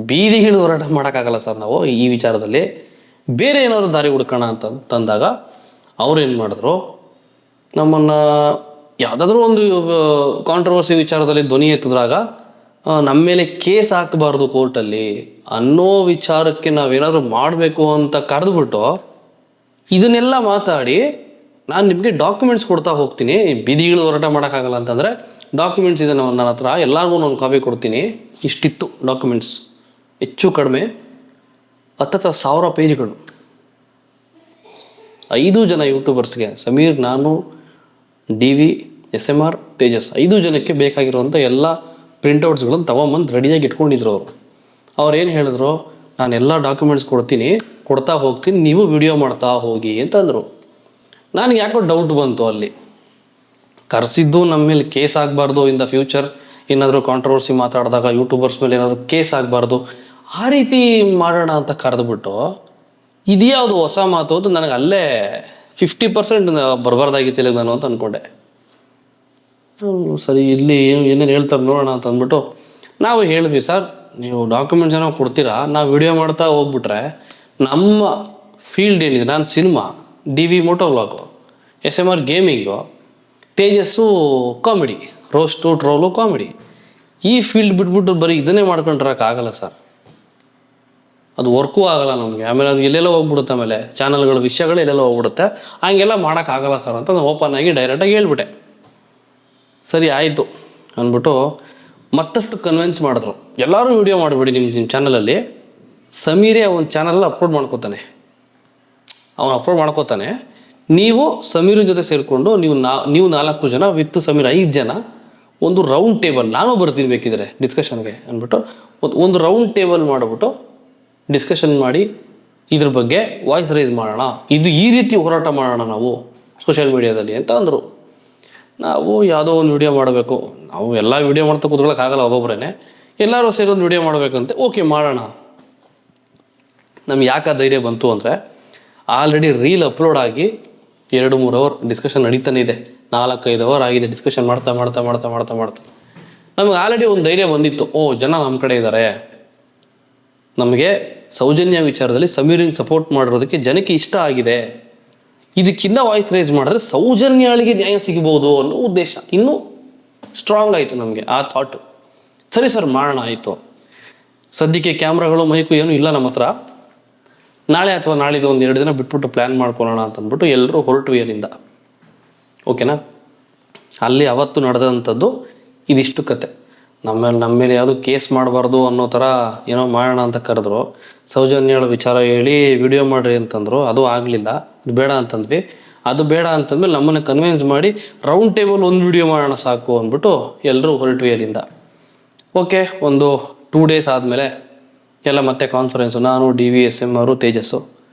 Speaker 1: ಬೀದಿಗಿಳಿದು ಹೋರಾಟ ಮಾಡೋಕ್ಕಾಗಲ್ಲ ಸರ್ ನಾವು ಈ ವಿಚಾರದಲ್ಲಿ, ಬೇರೆ ಏನಾದ್ರು ದಾರಿ ಹುಡ್ಕೋಣ ಅಂತ ತಂದಾಗ ಅವ್ರೇನು ಮಾಡಿದ್ರು, ನಮ್ಮನ್ನು ಯಾವುದಾದ್ರೂ ಒಂದು ಕಾಂಟ್ರವರ್ಸಿ ವಿಚಾರದಲ್ಲಿ ಧ್ವನಿ ಎತ್ತಿದ್ರಾಗ ನಮ್ಮ ಮೇಲೆ ಕೇಸ್ ಹಾಕಬಾರ್ದು ಕೋರ್ಟಲ್ಲಿ ಅನ್ನೋ ವಿಚಾರಕ್ಕೆ ನಾವೇನಾದರೂ ಮಾಡಬೇಕು ಅಂತ ಕರೆದುಬಿಟ್ಟು ಇದನ್ನೆಲ್ಲ ಮಾತಾಡಿ, ನಾನು ನಿಮಗೆ ಡಾಕ್ಯುಮೆಂಟ್ಸ್ ಕೊಡ್ತಾ ಹೋಗ್ತೀನಿ. ಬೀದಿಗಳು ಹೋರಾಟ ಮಾಡೋಕ್ಕಾಗಲ್ಲ ಅಂತಂದರೆ ಡಾಕ್ಯುಮೆಂಟ್ಸ್ ಇದೆ ನನ್ನ ಹತ್ರ, ಎಲ್ಲರಿಗೂ ನಾನು ಕಾಪಿ ಕೊಡ್ತೀನಿ. ಇಷ್ಟಿತ್ತು ಡಾಕ್ಯುಮೆಂಟ್ಸ್, ಹೆಚ್ಚು ಕಡಿಮೆ 10,000 ಪೇಜ್ಗಳು. 5 ಜನ ಯೂಟ್ಯೂಬರ್ಸ್ಗೆ, ಸಮೀರ್, ನಾನು, DV, SMR, ತೇಜಸ್, 5 ಜನಕ್ಕೆ ಬೇಕಾಗಿರುವಂಥ ಎಲ್ಲ ಪ್ರಿಂಟೌಟ್ಸ್ಗಳನ್ನು ತೊಗೊಂಬಂದು ರೆಡಿಯಾಗಿ ಇಟ್ಕೊಂಡಿದ್ರು. ಅವ್ರು ಏನು ಹೇಳಿದ್ರು, ನಾನೆಲ್ಲ ಡಾಕ್ಯುಮೆಂಟ್ಸ್ ಕೊಡ್ತಾ ಹೋಗ್ತೀನಿ, ನೀವು ವಿಡಿಯೋ ಮಾಡ್ತಾ ಹೋಗಿ ಅಂತಂದರು. ನನಗೆ ಯಾಕೋ ಡೌಟ್ ಬಂತು, ಅಲ್ಲಿ ಕರೆಸಿದ್ದು ನಮ್ಮ ಮೇಲೆ ಕೇಸ್ ಆಗಬಾರ್ದು, ಇನ್ ದ ಫ್ಯೂಚರ್ ಏನಾದರೂ ಕಾಂಟ್ರವರ್ಸಿ ಮಾತಾಡಿದಾಗ ಯೂಟ್ಯೂಬರ್ಸ್ ಮೇಲೆ ಏನಾದರೂ ಕೇಸ್ ಆಗಬಾರ್ದು, ಆ ರೀತಿ ಮಾಡೋಣ ಅಂತ ಕರೆದುಬಿಟ್ಟು ಇದ್ಯಾವುದು ಹೊಸ ಮಾತು ಅಂತ ನನಗೆ ಅಲ್ಲೇ 50% ಬರಬಾರ್ದಾಗಿತ್ತಿಲ್ಲ ನಾನು ಅಂತ ಅಂದ್ಕೊಂಡೆ. ಸರಿ ಇಲ್ಲಿ ಏನೇನು ಹೇಳ್ತಾರೆ ನೋಡೋಣ ಅಂತ ಅಂದ್ಬಿಟ್ಟು ನಾವು ಹೇಳಿದ್ವಿ, ಸರ್ ನೀವು ಡಾಕ್ಯುಮೆಂಟ್ಸ್ ಏನೋ ಕೊಡ್ತೀರಾ, ನಾವು ವಿಡಿಯೋ ಮಾಡ್ತಾ ಹೋಗ್ಬಿಟ್ರೆ ನಮ್ಮ ಫೀಲ್ಡ್ ಏನಿದೆ, ನಾನು cinema, DV moto vlog, SMR gaming, ತೇಜಸ್ಸು ಕಾಮಿಡಿ, ರೋಸ್ಟು ಟ್ರೋಲು ಕಾಮಿಡಿ, ಈ ಫೀಲ್ಡ್ ಬಿಟ್ಬಿಟ್ಟು ಬರೀ ಇದನ್ನೇ ಮಾಡ್ಕೊಂಡ್ರಕ್ಕಾಗಲ್ಲ ಸರ್, ಅದು ವರ್ಕೂ ಆಗೋಲ್ಲ ನಮಗೆ. ಆಮೇಲೆ ಅದು ಎಲ್ಲೆಲ್ಲ ಹೋಗ್ಬಿಡುತ್ತೆ, ಆಮೇಲೆ ಚಾನಲ್ಗಳ ವಿಷಯಗಳು ಎಲ್ಲೆಲ್ಲ ಹೋಗ್ಬಿಡುತ್ತೆ, ಹಂಗೆಲ್ಲ ಮಾಡೋಕ್ಕಾಗಲ್ಲ ಸರ್ ಅಂತ ನಾನು ಓಪನ್ ಆಗಿ ಡೈರೆಕ್ಟಾಗಿ ಹೇಳ್ಬಿಟ್ಟೆ. ಸರಿ ಆಯಿತು ಅಂದ್ಬಿಟ್ಟು ಮತ್ತಷ್ಟು ಕನ್ವಿನ್ಸ್ ಮಾಡಿದ್ರು, ಎಲ್ಲರೂ ವೀಡಿಯೋ ಮಾಡಿಬಿಡಿ ನಿಮ್ಮ ಚಾನಲಲ್ಲಿ. ಸಮೀರೇ ಒಂದು ಚಾನಲಲ್ಲಿ ಅಪ್ಲೋಡ್ ಮಾಡ್ಕೋತಾನೆ, ಅವನು ಮಾಡ್ಕೋತಾನೆ, ನೀವು ಸಮೀರನ ಜೊತೆ ಸೇರಿಕೊಂಡು ನೀವು 4 ಜನ ವಿತ್ ಸಮೀರ್ 5 ಜನ ಒಂದು ರೌಂಡ್ ಟೇಬಲ್, ನಾನು ಬರ್ತೀನಿ ಬೇಕಿದ್ರೆ ಡಿಸ್ಕಷನ್ಗೆ ಅಂದ್ಬಿಟ್ಟು ಒಂದು ರೌಂಡ್ ಟೇಬಲ್ ಮಾಡಿಬಿಟ್ಟು ಡಿಸ್ಕಷನ್ ಮಾಡಿ ಇದ್ರ ಬಗ್ಗೆ ವಾಯ್ಸ್ ರೈಸ್ ಮಾಡೋಣ, ಇದು ಈ ರೀತಿ ಹೋರಾಟ ಮಾಡೋಣ ನಾವು ಸೋಷಿಯಲ್ ಮೀಡಿಯಾದಲ್ಲಿ ಅಂತ ಅಂದರು. ನಾವು ಯಾವುದೋ ಒಂದು ವಿಡಿಯೋ ಮಾಡಬೇಕು, ನಾವು ಎಲ್ಲ ವಿಡಿಯೋ ಮಾಡ್ತಾ ಕೂತ್ಕೊಳ್ಳೋಕ್ಕಾಗಲ್ಲ, ಒಬ್ಬೊಬ್ಬರೇ ಎಲ್ಲರೂ ಸೇರಿ ಒಂದು ವಿಡಿಯೋ ಮಾಡಬೇಕಂತೆ. ಓಕೆ ಮಾಡೋಣ. ನಮ್ಗೆ ಯಾಕೆ ಧೈರ್ಯ ಬಂತು ಅಂದರೆ, ಆಲ್ರೆಡಿ ರೀಲ್ ಅಪ್ಲೋಡ್ ಆಗಿ 2-3 ಅವರ್ ಡಿಸ್ಕಷನ್ ನಡೀತಾನೆ ಇದೆ, 4-5 ಅವರ್ ಆಗಿದೆ ಡಿಸ್ಕಷನ್ ಮಾಡ್ತಾ ನಮಗೆ ಆಲ್ರೆಡಿ ಒಂದು ಧೈರ್ಯ ಬಂದಿತ್ತು, ಜನ ನಮ್ಮ ಕಡೆ ಇದ್ದಾರೆ, ನಮಗೆ ಸೌಜನ್ಯ ವಿಚಾರದಲ್ಲಿ ಸಮೀರಿಗೆ ಸಪೋರ್ಟ್ ಮಾಡಿರೋದಕ್ಕೆ ಜನಕ್ಕೆ ಇಷ್ಟ ಆಗಿದೆ, ಇದಕ್ಕಿಂತ ವಾಯ್ಸ್ ರೈಸ್ ಮಾಡಿದ್ರೆ ಸೌಜನ್ಯಳಿಗೆ ನ್ಯಾಯ ಸಿಗಬಹುದು ಅನ್ನೋ ಉದ್ದೇಶ ಇನ್ನೂ ಸ್ಟ್ರಾಂಗ್ ಆಯಿತು ನಮಗೆ ಆ ಥಾಟು. ಸರಿ ಸರ್ ಮಾಡೋಣ ಆಯಿತು. ಸದ್ಯಕ್ಕೆ ಕ್ಯಾಮ್ರಾಗಳು ಮೈಕು ಏನೂ ಇಲ್ಲ ನಮ್ಮ ಹತ್ರ, ನಾಳೆ ಅಥವಾ ನಾಳಿದ್ದು 1-2 ದಿನ ಬಿಟ್ಬಿಟ್ಟು ಪ್ಲ್ಯಾನ್ ಮಾಡ್ಕೊಳ್ಳೋಣ ಅಂತಂದ್ಬಿಟ್ಟು ಎಲ್ಲರೂ ಹೊರಟ್ವಿ ಅಲ್ಲಿಂದ. ಓಕೆನಾ. ಅಲ್ಲಿ ಅವತ್ತು ನಡೆದಂಥದ್ದು ಇದಿಷ್ಟು ಕತೆ. ನಮ್ಮ ಮೇಲೆ ಯಾವುದು ಕೇಸ್ ಮಾಡಬಾರ್ದು ಅನ್ನೋ ಥರ ಏನೋ ಮಾಡೋಣ ಅಂತ ಕರೆದ್ರು. ಸೌಜನ್ಯಳ ವಿಚಾರ ಹೇಳಿ ವಿಡಿಯೋ ಮಾಡಿರಿ ಅಂತಂದರು, ಅದು ಆಗಲಿಲ್ಲ, ಅದು ಬೇಡ ಅಂತಂದ್ವಿ. ಅದು ಬೇಡ ಅಂತಂದ್ಮೇಲೆ ನಮ್ಮನ್ನು ಕನ್ವಿನ್ಸ್ ಮಾಡಿ ರೌಂಡ್ ಟೇಬಲ್ ಒಂದು ವಿಡಿಯೋ ಮಾಡೋಣ ಸಾಕು ಅಂದ್ಬಿಟ್ಟು ಎಲ್ಲರೂ ಹೊರಟ್ವಿ ಅಲ್ಲಿಂದ. ಓಕೆ, ಒಂದು 2 ಡೇಸ್ ಆದಮೇಲೆ ಎಲ್ಲ ಮತ್ತೆ ಕಾನ್ಫರೆನ್ಸು, ನಾನು, DV, SMR, ತೇಜಸ್ಸು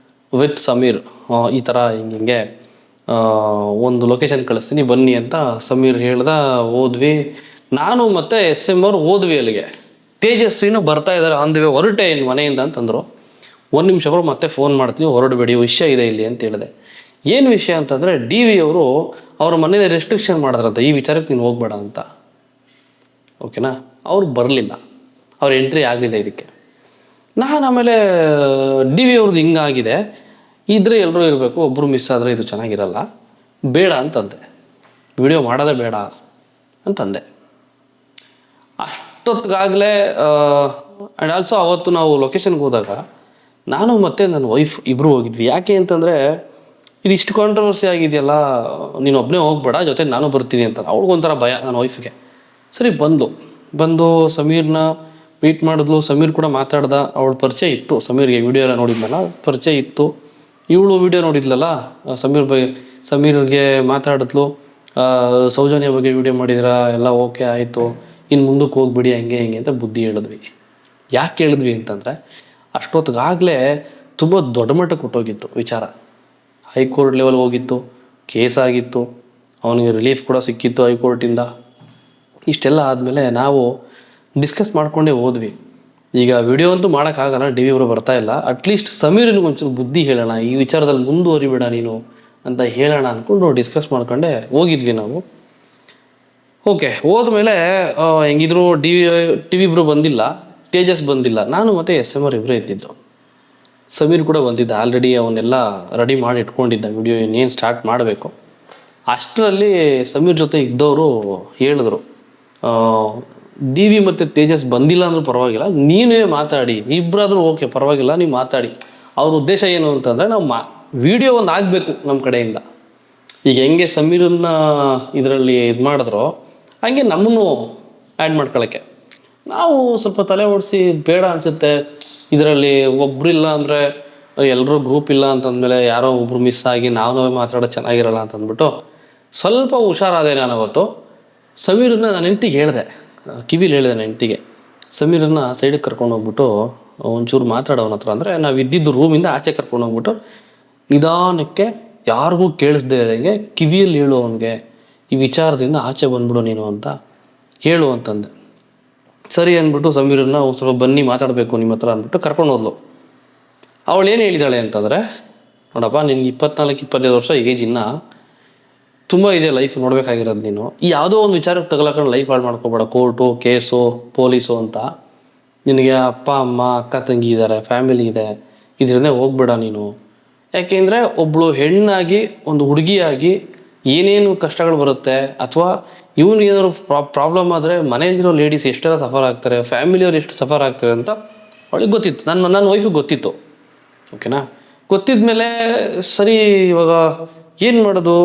Speaker 1: ವಿತ್ ಸಮೀರ್, ಈ ಥರ ಹಿಂಗೆ ಒಂದು ಲೊಕೇಶನ್ ಕಳಿಸ್ತೀನಿ ಬನ್ನಿ ಅಂತ ಸಮೀರ್ ಹೇಳ್ದ. ಹೋದ್ವಿ, ನಾನು ಮತ್ತು SMR ಹೋದ್ವಿ ಅಲ್ಲಿಗೆ. ತೇಜಸ್ವಿನೂ ಬರ್ತಾ ಇದ್ದಾರೆ, ಆನ್ ದಿ ವೇ, ಹೊರಟೆ ಇನ್ನು ಮನೆಯಿಂದ ಅಂತಂದರು. 1 ನಿಮಿಷ ಬರೋ ಮತ್ತೆ ಫೋನ್ ಮಾಡ್ತೀವಿ, ಹೊರಡಬೇಡಿ, ವಿಷಯ ಇದೆ ಇಲ್ಲಿ ಅಂತ ಹೇಳಿದೆ. ಏನು ವಿಷಯ ಅಂತಂದರೆ, DV ಅವರು ಅವ್ರ ಮನೇಲಿ ರೆಸ್ಟ್ರಿಕ್ಷನ್ ಮಾಡಿದ್ರಂತ, ಈ ವಿಚಾರಕ್ಕೆ ನೀನು ಹೋಗ್ಬೇಡ ಅಂತ. ಓಕೆನಾ. ಅವ್ರು ಬರಲಿಲ್ಲ, ಅವ್ರ ಎಂಟ್ರಿ ಆಗಲಿಲ್ಲ ಇದಕ್ಕೆ. ನಾನು ಆಮೇಲೆ DV ಅವ್ರದ್ದು ಹಿಂಗಾಗಿದೆ, ಇದ್ರೆ ಎಲ್ಲರೂ ಇರಬೇಕು, ಒಬ್ಬರು ಮಿಸ್ ಆದರೆ ಇದು ಚೆನ್ನಾಗಿರಲ್ಲ, ಬೇಡ ಅಂತಂದೆ, ವಿಡಿಯೋ ಮಾಡೋದೇ ಬೇಡ ಅಂತಂದೆ. ಅಷ್ಟೊತ್ತಿಗಾಗಲೇ ಆ್ಯಂಡ್ ಆಲ್ಸೋ ಅವತ್ತು ನಾವು ಲೊಕೇಶನ್ಗೆ ಹೋದಾಗ ನಾನು ಮತ್ತು ನನ್ನ ವೈಫ್ ಇಬ್ಬರು ಹೋಗಿದ್ವಿ. ಯಾಕೆ ಅಂತಂದರೆ, ಇದು ಇಷ್ಟು ಕಾಂಟ್ರವರ್ಸಿ ಆಗಿದೆಯಲ್ಲ, ನೀನು ಒಬ್ಬನೇ ಹೋಗ್ಬೇಡ, ಜೊತೆ ನಾನು ಬರ್ತೀನಿ ಅಂತ. ಅವ್ಳಿಗೊಂಥರ ಭಯ ನನ್ನ ವೈಫ್ಗೆ. ಸರಿ ಬಂದು ಬಂದು ಸಮೀರ್ನ ಮೀಟ್ ಮಾಡಿದ್ಲು. ಸಮೀರ್ ಕೂಡ ಮಾತಾಡ್ದ. ಅವಳ ಪರಿಚಯ ಇತ್ತು ಸಮೀರ್ಗೆ, ವಿಡಿಯೋ ಎಲ್ಲ ನೋಡಿದ್ನಲ್ಲ ಪರಿಚಯ ಇತ್ತು. ಇವಳು ವಿಡಿಯೋ ನೋಡಿದ್ಲಲ್ಲ ಸಮೀರ್ಗೆ ಮಾತಾಡಿದ್ಲು. ಸೌಜನ್ಯ ಬಗ್ಗೆ ವಿಡಿಯೋ ಮಾಡಿದಿರಾ, ಎಲ್ಲ ಓಕೆ ಆಯಿತು, ಇನ್ನು ಮುಂದಕ್ಕೆ ಹೋಗ್ಬಿಡಿ ಹಂಗೆ ಹಿಂಗೆ ಅಂತ ಬುದ್ಧಿ ಹೇಳಿದ್ವಿ. ಯಾಕೆ ಹೇಳಿದ್ವಿ ಅಂತಂದರೆ ಅಷ್ಟೊತ್ತಿಗಾಗಲೇ ತುಂಬ ದೊಡ್ಡ ಮಟ್ಟಕ್ಕೆ ಕೊಟ್ಟೋಗಿತ್ತು ವಿಚಾರ. ಹೈಕೋರ್ಟ್ ಲೆವೆಲ್ ಹೋಗಿತ್ತು, ಕೇಸ್ ಆಗಿತ್ತು, ಅವನಿಗೆ ರಿಲೀಫ್ ಕೂಡ ಸಿಕ್ಕಿತ್ತು ಹೈಕೋರ್ಟಿಂದ. ಇಷ್ಟೆಲ್ಲ ಆದಮೇಲೆ ನಾವು ಡಿಸ್ಕಸ್ ಮಾಡ್ಕೊಂಡೇ ಹೋದ್ವಿ. ಈಗ ವಿಡಿಯೋ ಅಂತೂ ಮಾಡೋಕ್ಕಾಗಲ್ಲ, ಡಿ ವಿ ಅವರು ಬರ್ತಾ ಇಲ್ಲ. ಅಟ್ಲೀಸ್ಟ್ ಸಮೀರನಿಗೆ ಒಂಚೂರು ಬುದ್ಧಿ ಹೇಳೋಣ, ಈ ವಿಚಾರದಲ್ಲಿ ಮುಂದುವರಿಬೇಡ ನೀನು ಅಂತ ಹೇಳೋಣ ಅಂದ್ಕೊಂಡು ಡಿಸ್ಕಸ್ ಮಾಡ್ಕೊಂಡೆ ಹೋಗಿದ್ವಿ ನಾವು. ಓಕೆ, ಹೋದ್ಮೇಲೆ ಹೆಂಗಿದ್ರು ಟಿ ವಿ ಇಬ್ಬರು ಬಂದಿಲ್ಲ, ತೇಜಸ್ ಬಂದಿಲ್ಲ, ನಾನು ಮತ್ತು SMR ಇಬ್ಬರೇ ಇದ್ದಿದ್ದು. ಸಮೀರ್ ಕೂಡ ಬಂದಿದ್ದ, ಆಲ್ರೆಡಿ ಅವನ್ನೆಲ್ಲ ರೆಡಿ ಮಾಡಿ ಇಟ್ಕೊಂಡಿದ್ದ ವಿಡಿಯೋ ಇನ್ನೇನು ಸ್ಟಾರ್ಟ್ ಮಾಡಬೇಕು. ಅಷ್ಟರಲ್ಲಿ ಸಮೀರ್ ಜೊತೆ ಇದ್ದವರು ಹೇಳಿದ್ರು, ಡಿ ವಿ ಮತ್ತು ತೇಜಸ್ ಬಂದಿಲ್ಲ ಅಂದ್ರೂ ಪರವಾಗಿಲ್ಲ, ನೀವೇ ಮಾತಾಡಿ, ಇಬ್ಬರಾದ್ರೂ ಓಕೆ ಪರವಾಗಿಲ್ಲ, ನೀವು ಮಾತಾಡಿ. ಅವ್ರ ಉದ್ದೇಶ ಏನು ಅಂತಂದರೆ ನಾವು ವಿಡಿಯೋ ಒಂದು ಆಗಬೇಕು ನಮ್ಮ ಕಡೆಯಿಂದ. ಈಗ ಹೆಂಗೆ ಸಮೀರನ್ನ ಇದರಲ್ಲಿ ಇದು ಮಾಡಿದ್ರೋ ಹಂಗೆ ನಮ್ಮನ್ನು ಆ್ಯಡ್ ಮಾಡ್ಕೊಳ್ಳೋಕ್ಕೆ. ನಾವು ಸ್ವಲ್ಪ ತಲೆ ಓಡಿಸಿ ಬೇಡ ಅನಿಸುತ್ತೆ, ಇದರಲ್ಲಿ ಒಬ್ಬರಿಲ್ಲ ಅಂದರೆ ಎಲ್ಲರೂ ಗ್ರೂಪ್ ಇಲ್ಲ ಅಂತಂದಮೇಲೆ ಯಾರೋ ಒಬ್ರು ಮಿಸ್ ಆಗಿ ನಾವೇ ಮಾತಾಡೋದು ಚೆನ್ನಾಗಿರಲ್ಲ ಅಂತಂದ್ಬಿಟ್ಟು ಸ್ವಲ್ಪ ಹುಷಾರಾದೆ. ನಾನು ಅವತ್ತು ಸಮೀರನ್ನ ನಾನು ಹೆಂಡ್ತಿಗೆ ಹೇಳಿದೆ, ಕಿವಿಲಿ ಹೇಳಿದೆ ನನ್ನ ಹೆಂಡ್ತಿಗೆ, ಸಮೀರನ್ನ ಸೈಡಿಗೆ ಕರ್ಕೊಂಡು ಹೋಗ್ಬಿಟ್ಟು ಒಂಚೂರು ಮಾತಾಡೋನ ಹತ್ರ. ಅಂದರೆ ನಾವು ಇದ್ದಿದ್ದು ರೂಮಿಂದ ಆಚೆ ಕರ್ಕೊಂಡು ಹೋಗ್ಬಿಟ್ಟು ನಿಧಾನಕ್ಕೆ ಯಾರಿಗೂ ಕೇಳಿಸ್ದೇ ಇರೋಂಗೆ ಕಿವಿಯಲ್ಲಿ ಹೇಳು ಅವನಿಗೆ, ಈ ವಿಚಾರದಿಂದ ಆಚೆ ಬಂದ್ಬಿಡು ನೀನು ಅಂತ ಹೇಳು ಅಂತಂದೆ. ಸರಿ ಅಂದ್ಬಿಟ್ಟು ಸಮೀರನ್ನ ಒಂದು ಸ್ವಲ್ಪ ಬನ್ನಿ ಮಾತಾಡಬೇಕು ನಿಮ್ಮ ಹತ್ರ ಅಂದ್ಬಿಟ್ಟು ಕರ್ಕೊಂಡು ಹೋದ್ಲು. ಅವಳು ಏನು ಹೇಳಿದಾಳೆ ಅಂತಂದರೆ, ನೋಡಪ್ಪ ನಿನಗೆ 24-25 ವರ್ಷ ಏಜ್, ಇನ್ನೂ ತುಂಬ ಇದೆ ಲೈಫ್ ನೋಡಬೇಕಾಗಿರೋದು. ನೀನು ಈ ಯಾವುದೋ ಒಂದು ವಿಚಾರಕ್ಕೆ ತಗೊಳಕೊಂಡು ಲೈಫ್ ಹಾಳು ಮಾಡ್ಕೋಬೇಡ, ಕೋರ್ಟು ಕೇಸು ಪೊಲೀಸು ಅಂತ. ನಿನಗೆ ಅಪ್ಪ ಅಮ್ಮ ಅಕ್ಕ ತಂಗಿ ಇದ್ದಾರೆ, ಫ್ಯಾಮಿಲಿ ಇದೆ, ಇದರಿಂದ ಹೋಗ್ಬೇಡ ನೀನು. ಯಾಕೆಂದರೆ ಒಬ್ಬಳು ಹೆಣ್ಣಾಗಿ ಒಂದು ಹುಡುಗಿಯಾಗಿ ಏನೇನು ಕಷ್ಟಗಳು ಬರುತ್ತೆ, ಅಥವಾ ಇವನಿಗೆ ಏನಾದ್ರು ಪ್ರಾಬ್ಲಮ್ ಆದರೆ ಮನೆಯಲ್ಲಿರೋ ಲೇಡೀಸ್ ಎಷ್ಟೆಲ್ಲ ಸಫರ್ ಆಗ್ತಾರೆ, ಫ್ಯಾಮಿಲಿಯವ್ರು ಎಷ್ಟು ಸಫರ್ ಆಗ್ತಾರೆ ಅಂತ ಅವಳಿಗೆ ಗೊತ್ತಿತ್ತು. ನನ್ನ ವೈಫಿಗೆ ಗೊತ್ತಿತ್ತು. ಓಕೆನಾ? ಗೊತ್ತಿದ್ದ ಮೇಲೆ ಸರಿ ಇವಾಗ ಏನು ಮಾಡೋದು,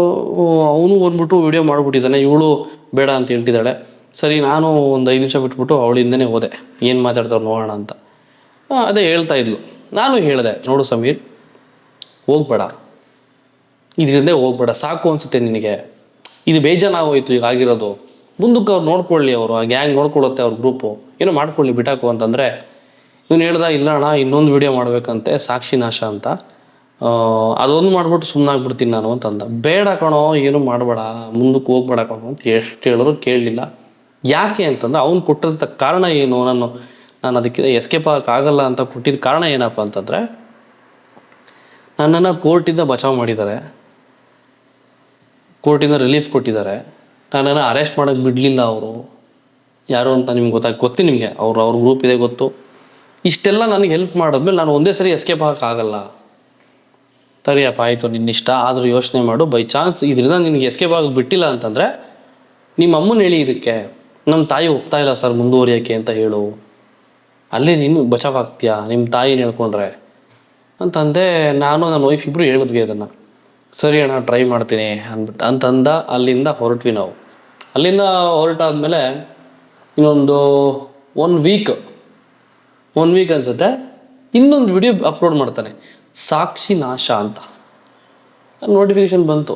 Speaker 1: ಅವನು ಬಂದ್ಬಿಟ್ಟು ವಿಡಿಯೋ ಮಾಡಿಬಿಟ್ಟಿದ್ದಾನೆ, ಇವಳು ಬೇಡ ಅಂತ ಹೇಳ್ತಿದ್ದಾಳೆ. ಸರಿ ನಾನು ಒಂದು 5 ನಿಮಿಷ ಬಿಟ್ಬಿಟ್ಟು ಅವಳಿಂದನೇ ಹೋದೆ, ಏನು ಮಾತಾಡ್ತಾವ್ರು ನೋಡೋಣ ಅಂತ. ಅದೇ ಹೇಳ್ತಾ ಇದ್ಲು. ನಾನು ಹೇಳಿದೆ, ನೋಡು ಸಮೀರ್, ಹೋಗ್ಬೇಡ, ಇದರಿಂದ ಹೋಗ್ಬೇಡ, ಸಾಕು ಅನಿಸುತ್ತೆ ನಿನಗೆ, ಇದು ಬೇಜಾನಾಗೋಯ್ತು ಈಗ ಆಗಿರೋದು, ಮುಂದಕ್ಕೆ ಅವ್ರು ನೋಡ್ಕೊಳ್ಳಿ, ಅವರು ಆ ಗ್ಯಾಂಗ್ ನೋಡ್ಕೊಳ್ಳುತ್ತೆ, ಅವ್ರ ಗ್ರೂಪು ಏನೋ ಮಾಡ್ಕೊಳ್ಳಿ, ಬಿಟ್ಟಾಕು ಅಂತಂದರೆ ಇವನು ಹೇಳ್ದ, ಇಲ್ಲ ಅಣ್ಣ ಇನ್ನೊಂದು ವಿಡಿಯೋ ಮಾಡಬೇಕಂತೆ ಸಾಕ್ಷಿ ನಾಶ ಅಂತ, ಅದೊಂದು ಮಾಡಿಬಿಟ್ಟು ಸುಮ್ಮನಾಗ್ಬಿಡ್ತೀನಿ ನಾನು ಅಂತಂದ. ಬೇಡ ಕಣೋ, ಏನು ಮಾಡಬೇಡ, ಮುಂದಕ್ಕೆ ಹೋಗ್ಬೇಡ ಕಣೋ ಅಂತ ಎಷ್ಟು ಹೇಳಿದ್ರು ಕೇಳಲಿಲ್ಲ. ಯಾಕೆ ಅಂತಂದ್ರೆ ಅವ್ನು ಕೊಟ್ಟಂಥ ಕಾರಣ ಏನು, ನಾನು ಅದಕ್ಕೆ ಎಸ್ಕೇಪ್ ಆಗೋಕ್ಕಾಗಲ್ಲ ಅಂತ ಕೊಟ್ಟಿದ್ದ ಕಾರಣ ಏನಪ್ಪ ಅಂತಂದರೆ, ನನ್ನನ್ನು ಕೋರ್ಟಿಂದ ಬಚಾವ್ ಮಾಡಿದ್ದಾರೆ, ಕೋರ್ಟಿಂದ ರಿಲೀಫ್ ಕೊಟ್ಟಿದ್ದಾರೆ, ನನ್ನನ್ನು ಅರೆಸ್ಟ್ ಮಾಡೋಕ್ಕೆ ಬಿಡಲಿಲ್ಲ ಅವರು. ಯಾರು ಅಂತ ನಿಮ್ಗೆ ಗೊತ್ತು ನಿಮಗೆ, ಅವ್ರ ಗ್ರೂಪ್ ಇದೆ ಗೊತ್ತು. ಇಷ್ಟೆಲ್ಲ ನನಗೆ ಹೆಲ್ಪ್ ಮಾಡಿದ್ಮೇಲೆ ನಾನು ಒಂದೇ ಸರಿ ಎಸ್ಕೇಪ್ ಆಗೋಕ್ಕಾಗಲ್ಲ. ಸರಿಯಪ್ಪ ಆಯಿತು ನಿನ್ನಿಷ್ಟ, ಆದರೂ ಯೋಚನೆ ಮಾಡು, ಬೈ ಚಾನ್ಸ್ ಇದರಿಂದ ನಿನಗೆ ಎಸ್ಕೇಪ್ ಆಗೋಕ್ಕೆ ಬಿಟ್ಟಿಲ್ಲ ಅಂತಂದರೆ ನಿಮ್ಮ ಅಮ್ಮನ ಹೇಳಿ, ಇದಕ್ಕೆ ನಮ್ಮ ತಾಯಿ ಒಪ್ತಾ ಇಲ್ಲ ಸರ್ ಮುಂದುವರಿಯೋಕ್ಕೆ ಅಂತ ಹೇಳು, ಅಲ್ಲೇ ನೀನು ಬಚಾವ್ ಆಗ್ತೀಯಾ ನಿಮ್ಮ ತಾಯಿನ ಹೇಳ್ಕೊಂಡ್ರೆ ಅಂತಂದೆ. ನಾನು ನನ್ನ ವೈಫ್ ಇಬ್ಬರು ಹೇಳಿದ್ವಿ ಅದನ್ನು. ಸರಿ ಅಣ್ಣ ಟ್ರೈ ಮಾಡ್ತೀನಿ ಅಂತಂದ. ಅಲ್ಲಿಂದ ಹೊರಟ್ವಿ ನಾವು. ಅಲ್ಲಿಂದ ಹೊರಟಾದ್ಮೇಲೆ ಇನ್ನೊಂದು ಒನ್ ವೀಕ್ ಅನಿಸುತ್ತೆ, ಇನ್ನೊಂದು ವಿಡಿಯೋ ಅಪ್ಲೋಡ್ ಮಾಡ್ತಾನೆ, ಸಾಕ್ಷಿ ನಾಶ ಅಂತ ನೋಟಿಫಿಕೇಶನ್ ಬಂತು.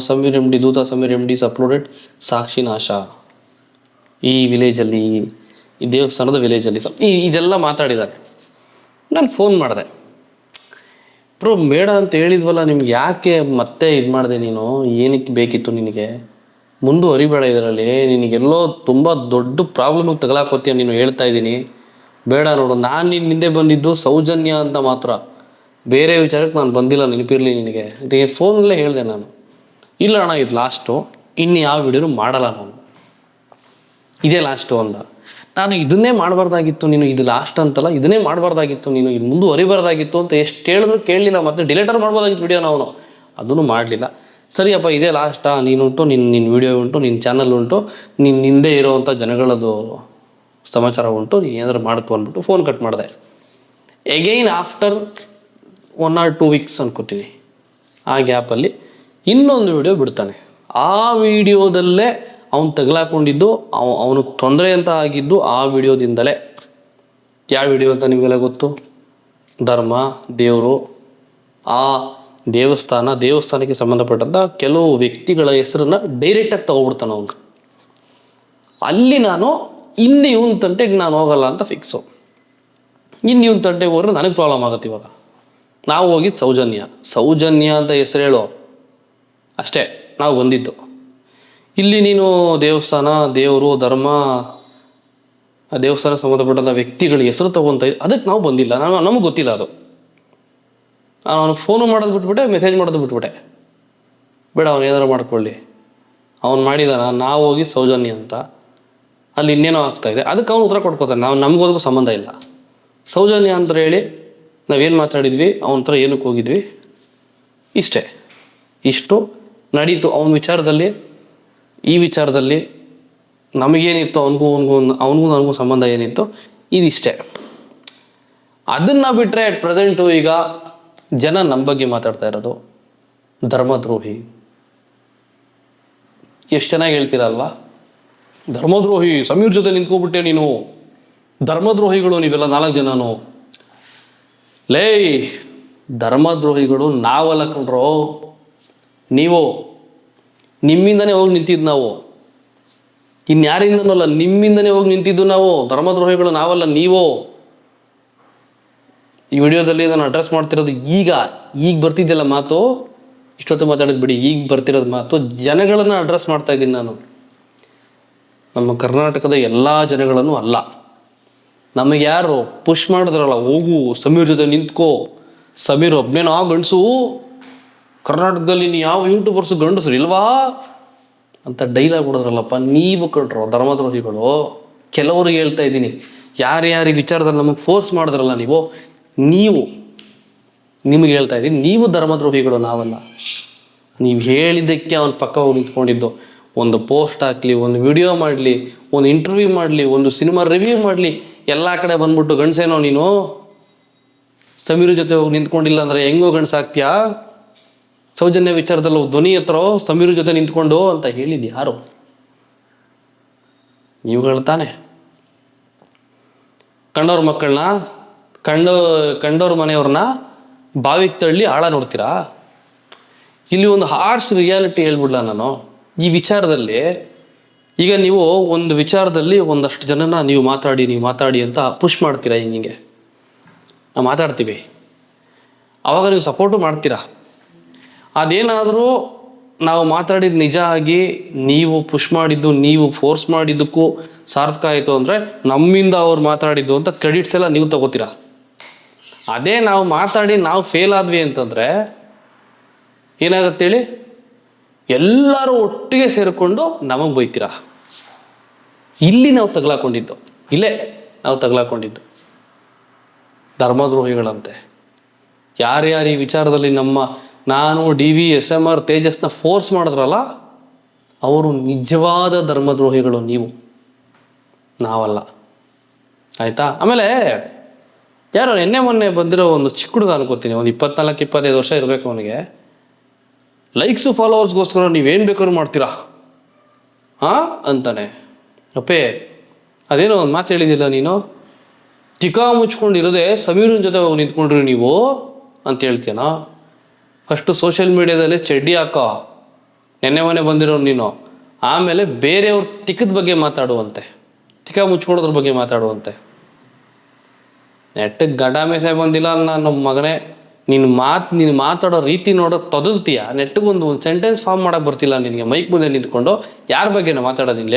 Speaker 1: ಸಮೀರ್ MD, ದೂತ ಸಮೀರ್ MD's ಅಪ್ಲೋಡೆಡ್ ಸಾಕ್ಷಿ ನಾಶ ಈ ವಿಲೇಜಲ್ಲಿ, ಈ ದೇವಸ್ಥಾನದ ವಿಲೇಜಲ್ಲಿ ಇದೆಲ್ಲ ಮಾತಾಡಿದ್ದಾರೆ. ನಾನು ಫೋನ್ ಮಾಡಿದೆ, ಬ್ರೋ ಬೇಡ ಅಂತ ಹೇಳಿದ್ವಲ್ಲ, ನಿಮ್ಗೆ ಯಾಕೆ ಮತ್ತೆ ಇದು ಮಾಡಿದೆ ನೀನು, ಏನಕ್ಕೆ ಬೇಕಿತ್ತು ನಿನಗೆ, ಮುಂದುವರಿಬೇಡ ಇದರಲ್ಲಿ, ನಿನಗೆಲ್ಲೋ ತುಂಬ ದೊಡ್ಡ ಪ್ರಾಬ್ಲಮಿಗೆ ತಗಲಾಕೋತೀಯ ನೀನು, ಹೇಳ್ತಾ ಇದ್ದೀನಿ ಬೇಡ. ನೋಡು, ನಾನು ನಿನ್ನ ಹಿಂದೆ ಬಂದಿದ್ದು ಸೌಜನ್ಯ ಅಂತ ಮಾತ್ರ, ಬೇರೆ ವಿಚಾರಕ್ಕೆ ನಾನು ಬಂದಿಲ್ಲ, ನೆನಪಿರಲಿ ನಿನಗೆ. ಇದಕ್ಕೆ ಫೋನಲ್ಲೇ ಹೇಳಿದೆ ನಾನು, ಇಲ್ಲ ಅಣ್ಣ ಇದು ಲಾಸ್ಟು, ಇನ್ನು ಯಾವ ವಿಡಿಯೋನು ಮಾಡಲ್ಲ ನಾನು, ಇದೇ ಲಾಸ್ಟು ಅಂದ. ನಾನು ಇದನ್ನೇ ಮಾಡಬಾರ್ದಾಗಿತ್ತು ನೀನು, ಇದು ಲಾಸ್ಟ್ ಅಂತಲ್ಲ, ಇದನ್ನೇ ಮಾಡಬಾರ್ದಾಗಿತ್ತು ನೀನು, ಇದು ಮುಂದುವರಿಬಾರ್ದಾಗಿತ್ತು ಅಂತ ಎಷ್ಟು ಹೇಳಿದ್ರು ಕೇಳಲಿಲ್ಲ. ಮತ್ತು ಡಿಲೇಟರ್ ಮಾಡ್ಬೋದಾಗಿತ್ತು ವಿಡಿಯೋನ ಅವನು, ಅದನ್ನು ಮಾಡಲಿಲ್ಲ. ಸರಿಯಪ್ಪ ಇದೇ ಲಾಸ್ಟಾ, ನೀನುಂಟು, ನಿನ್ನ ವಿಡಿಯೋ ಉಂಟು, ನಿನ್ನ ಚಾನಲ್ ಉಂಟು, ನಿನ್ನ ಹಿಂದೆ ಇರೋವಂಥ ಜನಗಳದ್ದು ಸಮಾಚಾರ ಉಂಟು, ನೀನು ಏನಾದ್ರು ಮಾಡ್ಕೊ ಅಂದ್ಬಿಟ್ಟು ಫೋನ್ ಕಟ್ ಮಾಡಿದೆ. ಎಗೈನ್ ಆಫ್ಟರ್ 1 or 2 weeks ಅನ್ಕೋತೀನಿ, ಆ ಗ್ಯಾಪಲ್ಲಿ ಇನ್ನೊಂದು ವಿಡಿಯೋ ಬಿಡ್ತಾನೆ. ಆ ವಿಡಿಯೋದಲ್ಲೇ ಅವನು ತಗಲಾಕೊಂಡಿದ್ದು ಅವನಿಗೆ ತೊಂದರೆ ಅಂತ ಆಗಿದ್ದು ಆ ವಿಡಿಯೋದಿಂದಲೇ. ಯಾವ ವಿಡಿಯೋ ಅಂತ ನಿಮಗೆಲ್ಲ ಗೊತ್ತು? ಧರ್ಮ, ದೇವರು, ಆ ದೇವಸ್ಥಾನಕ್ಕೆ ಸಂಬಂಧಪಟ್ಟಂಥ ಕೆಲವು ವ್ಯಕ್ತಿಗಳ ಹೆಸರನ್ನು ಡೈರೆಕ್ಟಾಗಿ ತಗೊಬಿಡ್ತಾನೆ ಅವನು. ಅಲ್ಲಿ ನಾನು ಇನ್ನು ಇವನ ತಂಟೆಗೆ ನಾನು ಹೋಗಲ್ಲ ಅಂತ ಫಿಕ್ಸು. ಇನ್ನು ಇವನ ತಂಟೆಗೆ ಹೋದ್ರೆ ನನಗೆ ಪ್ರಾಬ್ಲಮ್ ಆಗುತ್ತೆ. ಇವಾಗ ನಾವು ಹೋಗಿದ್ದು ಸೌಜನ್ಯ ಅಂತ ಹೆಸರು ಹೇಳೋ ಅಷ್ಟೇ ನಾವು ಬಂದಿದ್ದು. ಇಲ್ಲಿ ನೀನು ದೇವಸ್ಥಾನ, ದೇವರು, ಧರ್ಮ, ದೇವಸ್ಥಾನಕ್ಕೆ ಸಂಬಂಧಪಟ್ಟಂಥ ವ್ಯಕ್ತಿಗಳ ಹೆಸರು ತೊಗೊತ ಅದಕ್ಕೆ ನಾವು ಬಂದಿಲ್ಲ. ನಮಗೆ ಗೊತ್ತಿಲ್ಲ ಅದು. ನಾನು ಅವನಿಗೆ ಫೋನು ಮಾಡೋದು ಬಿಟ್ಬಿಟ್ಟೆ, ಮೆಸೇಜ್ ಮಾಡೋದು ಬಿಟ್ಬಿಟ್ಟೆ. ಬೇಡ, ಅವನು ಏನಾರು ಮಾಡ್ಕೊಳ್ಳಿ, ಅವ್ನು ಮಾಡಿದಾನ. ನಾವು ಹೋಗಿ ಸೌಜನ್ಯ ಅಂತ ಅಲ್ಲಿ ಇನ್ನೇನೋ ಆಗ್ತಾಯಿದೆ, ಅದಕ್ಕೆ ಅವನು ಉತ್ತರ ಕೊಟ್ಕೋತಾನೆ. ನಮಗೋದಕ್ಕೂ ಸಂಬಂಧ ಇಲ್ಲ. ಸೌಜನ್ಯ ಅಂತ ಹೇಳಿ ನಾವೇನು ಮಾತಾಡಿದ್ವಿ, ಅವನ ಹತ್ರ ಏನಕ್ಕೆ ಹೋಗಿದ್ವಿ, ಇಷ್ಟು ನಡೀತು. ಅವನ ವಿಚಾರದಲ್ಲಿ, ಈ ವಿಚಾರದಲ್ಲಿ ನಮಗೇನಿತ್ತು, ಅವನಿಗೂ ನನಗೂ ಸಂಬಂಧ ಏನಿತ್ತು, ಇದಿಷ್ಟೇ. ಅದನ್ನು ಬಿಟ್ಟರೆ ಅಟ್ ಪ್ರೆಸೆಂಟು ಈಗ ಜನ ನಮ್ಮ ಬಗ್ಗೆ ಮಾತಾಡ್ತಾ ಇರೋದು ಧರ್ಮದ್ರೋಹಿ. ಎಷ್ಟು ಚೆನ್ನಾಗಿ ಹೇಳ್ತೀರಲ್ವಾ, ಧರ್ಮದ್ರೋಹಿ, ಸಮೀರ್ ಜೊತೆ ನಿಂತ್ಕೊಬಿಟ್ಟೆ ನೀನು, ಧರ್ಮದ್ರೋಹಿಗಳು ನೀವೆಲ್ಲ 4 ಜನನು. ಲೇ, ಧರ್ಮದ್ರೋಹಿಗಳು ನಾವಲ್ಲ ಕಣ್ರೋ, ನೀವು. ನಿಮ್ಮಿಂದನೇ ಹೋಗಿ ನಿಂತಿದ್ದು ನಾವು, ಇನ್ಯಾರಿಂದನೂ ಅಲ್ಲ, ನಿಮ್ಮಿಂದನೇ ಹೋಗಿ ನಿಂತಿದ್ದು ನಾವು. ಧರ್ಮದ್ರೋಹಿಗಳು ನಾವಲ್ಲ, ನೀವು. ಈ ವಿಡಿಯೋದಲ್ಲಿ ನಾನು ಅಡ್ರೆಸ್ ಮಾಡ್ತಿರೋದು ಈಗ ಬರ್ತಿದ್ದೆಲ್ಲ ಮಾತು, ಇಷ್ಟೊತ್ತು ಮಾತಾಡೋದು ಬಿಡಿ, ಈಗ ಬರ್ತಿರೋದು ಮಾತು ಜನಗಳನ್ನು ಅಡ್ರೆಸ್ ಮಾಡ್ತಾ ಇದ್ದೀನಿ ನಾನು. ನಮ್ಮ ಕರ್ನಾಟಕದ ಎಲ್ಲ ಜನಗಳನ್ನು ಅಲ್ಲ. ನಮಗೆ ಯಾರು ಪುಷ್ ಮಾಡಿದ್ರಲ್ಲ, ಹೋಗು ಸಮೀರ್ ಜೊತೆ ನಿಂತ್ಕೋ, ಸಮೀರ್ ಒಬ್ಬನೇನೋ ಗಂಡಸು, ಕರ್ನಾಟಕದಲ್ಲಿ ನೀವು ಯಾವ ಯೂಟ್ಯೂಬರ್ಸು ಗಂಡಸರು ಇಲ್ವಾ ಅಂತ ಡೈಲಾಗ್ ಹೊಡೆದ್ರಲ್ಲಪ್ಪ, ನೀವು ಕಣ್ರೋ ಧರ್ಮದ್ರೋಹಿಗಳು. ಕೆಲವ್ರಿಗೆ ಹೇಳ್ತಾ ಇದ್ದೀನಿ, ಯಾರ್ಯಾರಿಗೆ ವಿಚಾರದಲ್ಲಿ ನಮಗೆ ಫೋರ್ಸ್ ಮಾಡಿದ್ರಲ್ಲ ನಿಮಗೆ ಹೇಳ್ತಾ ಇದ್ದೀನಿ, ನೀವು ಧರ್ಮದ್ರೋಹಿಗಳು, ನಾವಲ್ಲ. ನೀವು ಹೇಳಿದ್ದಕ್ಕೆ ಅವನ ಪಕ್ಕ ಹೋಗಿ ನಿಂತ್ಕೊಂಡಿದ್ದು. ಒಂದು ಪೋಸ್ಟ್ ಹಾಕಲಿ, ಒಂದು ವಿಡಿಯೋ ಮಾಡಲಿ, ಒಂದು ಇಂಟರ್ವ್ಯೂ ಮಾಡಲಿ, ಒಂದು ಸಿನಿಮಾ ರಿವ್ಯೂ ಮಾಡಲಿ, ಎಲ್ಲ ಕಡೆ ಬಂದ್ಬಿಟ್ಟು ಗಂಡಸೇನೋ ನೀನು, ಸಮೀರ್ ಜೊತೆ ಹೋಗಿ ನಿಂತ್ಕೊಂಡಿಲ್ಲ ಅಂದರೆ ಹೆಂಗೋ ಗಂಡಸಾಗ್ತೀಯಾ, ಸೌಜನ್ಯ ವಿಚಾರದಲ್ಲಿ ಧ್ವನಿ ಹತ್ರ ಸಮೀರ್ ಜೊತೆ ನಿಂತ್ಕೊಂಡು ಅಂತ ಹೇಳಿದ್ದು ಯಾರು? ನೀವು ಹೇಳ್ತಾನೆ. ಕಂಡವ್ರ ಮಕ್ಕಳನ್ನ, ಕಂಡವ್ರ ಮನೆಯವ್ರನ್ನ ಬಾವಿಗೆ ತಳ್ಳಿ ಆಳ ನೋಡ್ತೀರಾ? ಇಲ್ಲಿ ಒಂದು ಹಾರ್ಶ್ ರಿಯಾಲಿಟಿ ಹೇಳ್ಬಿಡ್ಲ ನಾನು ಈ ವಿಚಾರದಲ್ಲಿ. ಈಗ ನೀವು ಒಂದು ವಿಚಾರದಲ್ಲಿ ಒಂದಷ್ಟು ಜನನ ನೀವು ಮಾತಾಡಿ ಅಂತ ಪುಷ್ ಮಾಡ್ತೀರಾ. ಹಿಂಗೆ ನಾವು ಮಾತಾಡ್ತೀವಿ, ಆವಾಗ ನೀವು ಸಪೋರ್ಟು ಮಾಡ್ತೀರಾ. ಅದೇನಾದರೂ ನಾವು ಮಾತಾಡಿದ್ದು ನಿಜ ಆಗಿ ನೀವು ಪುಷ್ ಮಾಡಿದ್ದು, ನೀವು ಫೋರ್ಸ್ ಮಾಡಿದ್ದಕ್ಕೂ ಸಾರ್ಥಕ ಆಯಿತು ಅಂದರೆ ನಮ್ಮಿಂದ ಅವ್ರು ಮಾತಾಡಿದ್ದು ಅಂತ ಕ್ರೆಡಿಟ್ಸ್ ಎಲ್ಲ ನೀವು ತಗೋತೀರಾ. ಅದೇ ನಾವು ಮಾತಾಡಿ ನಾವು ಫೇಲ್ ಆದ್ವಿ ಅಂತಂದರೆ ಏನಾಗತ್ತೇಳಿ, ಎಲ್ಲರೂ ಒಟ್ಟಿಗೆ ಸೇರಿಕೊಂಡು ನಮಗೆ ಬೈತೀರಾ. ಇಲ್ಲೇ ನಾವು ತಗಲಾಕೊಂಡಿದ್ದು ಧರ್ಮದ್ರೋಹಿಗಳಂತೆ. ಯಾರ್ಯಾರು ಈ ವಿಚಾರದಲ್ಲಿ ನಾನು DV SMR ತೇಜಸ್ನ ಫೋರ್ಸ್ ಮಾಡಿದ್ರಲ್ಲ, ಅವರು ನಿಜವಾದ ಧರ್ಮದ್ರೋಹಿಗಳು, ನೀವು, ನಾವಲ್ಲ. ಆಯಿತಾ? ಆಮೇಲೆ ಯಾರೋ ಮೊನ್ನೆ ಬಂದಿರೋ ಒಂದು ಚಿಕ್ಕ ಹುಡುಗ ಅನ್ಕೋತೀನಿ, ಒಂದು 24-25 ವರ್ಷ ಇರಬೇಕು ಅವನಿಗೆ. ಲೈಕ್ಸು ಫಾಲೋವರ್ಸ್ಗೋಸ್ಕರ ನೀವೇನು ಬೇಕಾದ್ರೂ ಮಾಡ್ತೀರಾ ಅಂತಾನೆ. ಅಪ್ಪೇ, ಅದೇನೋ ಒಂದು ಮಾತು ಹೇಳಿದಿಲ್ಲ ನೀನು, ತಿಕಾ ಮುಚ್ಕೊಂಡಿರೋದೆ ಸಮೀರನ ಜೊತೆ ಹೋಗಿ ನಿಂತ್ಕೊಂಡ್ರಿ ನೀವು ಅಂತ ಹೇಳ್ತೀಯನಾ? ಫಸ್ಟು ಸೋಷಿಯಲ್ ಮೀಡಿಯಾದಲ್ಲಿ ಚಡ್ಡಿ ಹಾಕೋ, ಮೊನ್ನೆ ಬಂದಿರೋರು ನೀನು. ಆಮೇಲೆ ಬೇರೆಯವ್ರ ತಿಕ್ಕದ ಬಗ್ಗೆ ಮಾತಾಡುವಂತೆ, ತಿಕಾ ಮುಚ್ಕೊಳ್ಳೋದ್ರ ಬಗ್ಗೆ ಮಾತಾಡುವಂತೆ. ನೆಟ್ಟಗೆ ಗಡ ಮೇಸೆ ಬಂದಿಲ್ಲ ನನ್ನ ಮಗನೇ. ನೀನು ಮಾತಾಡೋ ರೀತಿ ನೋಡೋ ತೊದಲ್ತೀಯ. ನೆಟ್ಟಿಗೆ ಒಂದು ಸೆಂಟೆನ್ಸ್ ಫಾರ್ಮ್ ಮಾಡೋಕೆ ಬರ್ತಿಲ್ಲ ನಿನಗೆ. ಮೈಕ್ ಮುಂದೆ ನಿಂತ್ಕೊಂಡು ಯಾರ ಬಗ್ಗೆನೋ ಮಾತಾಡೋದಿಲ್ಲ.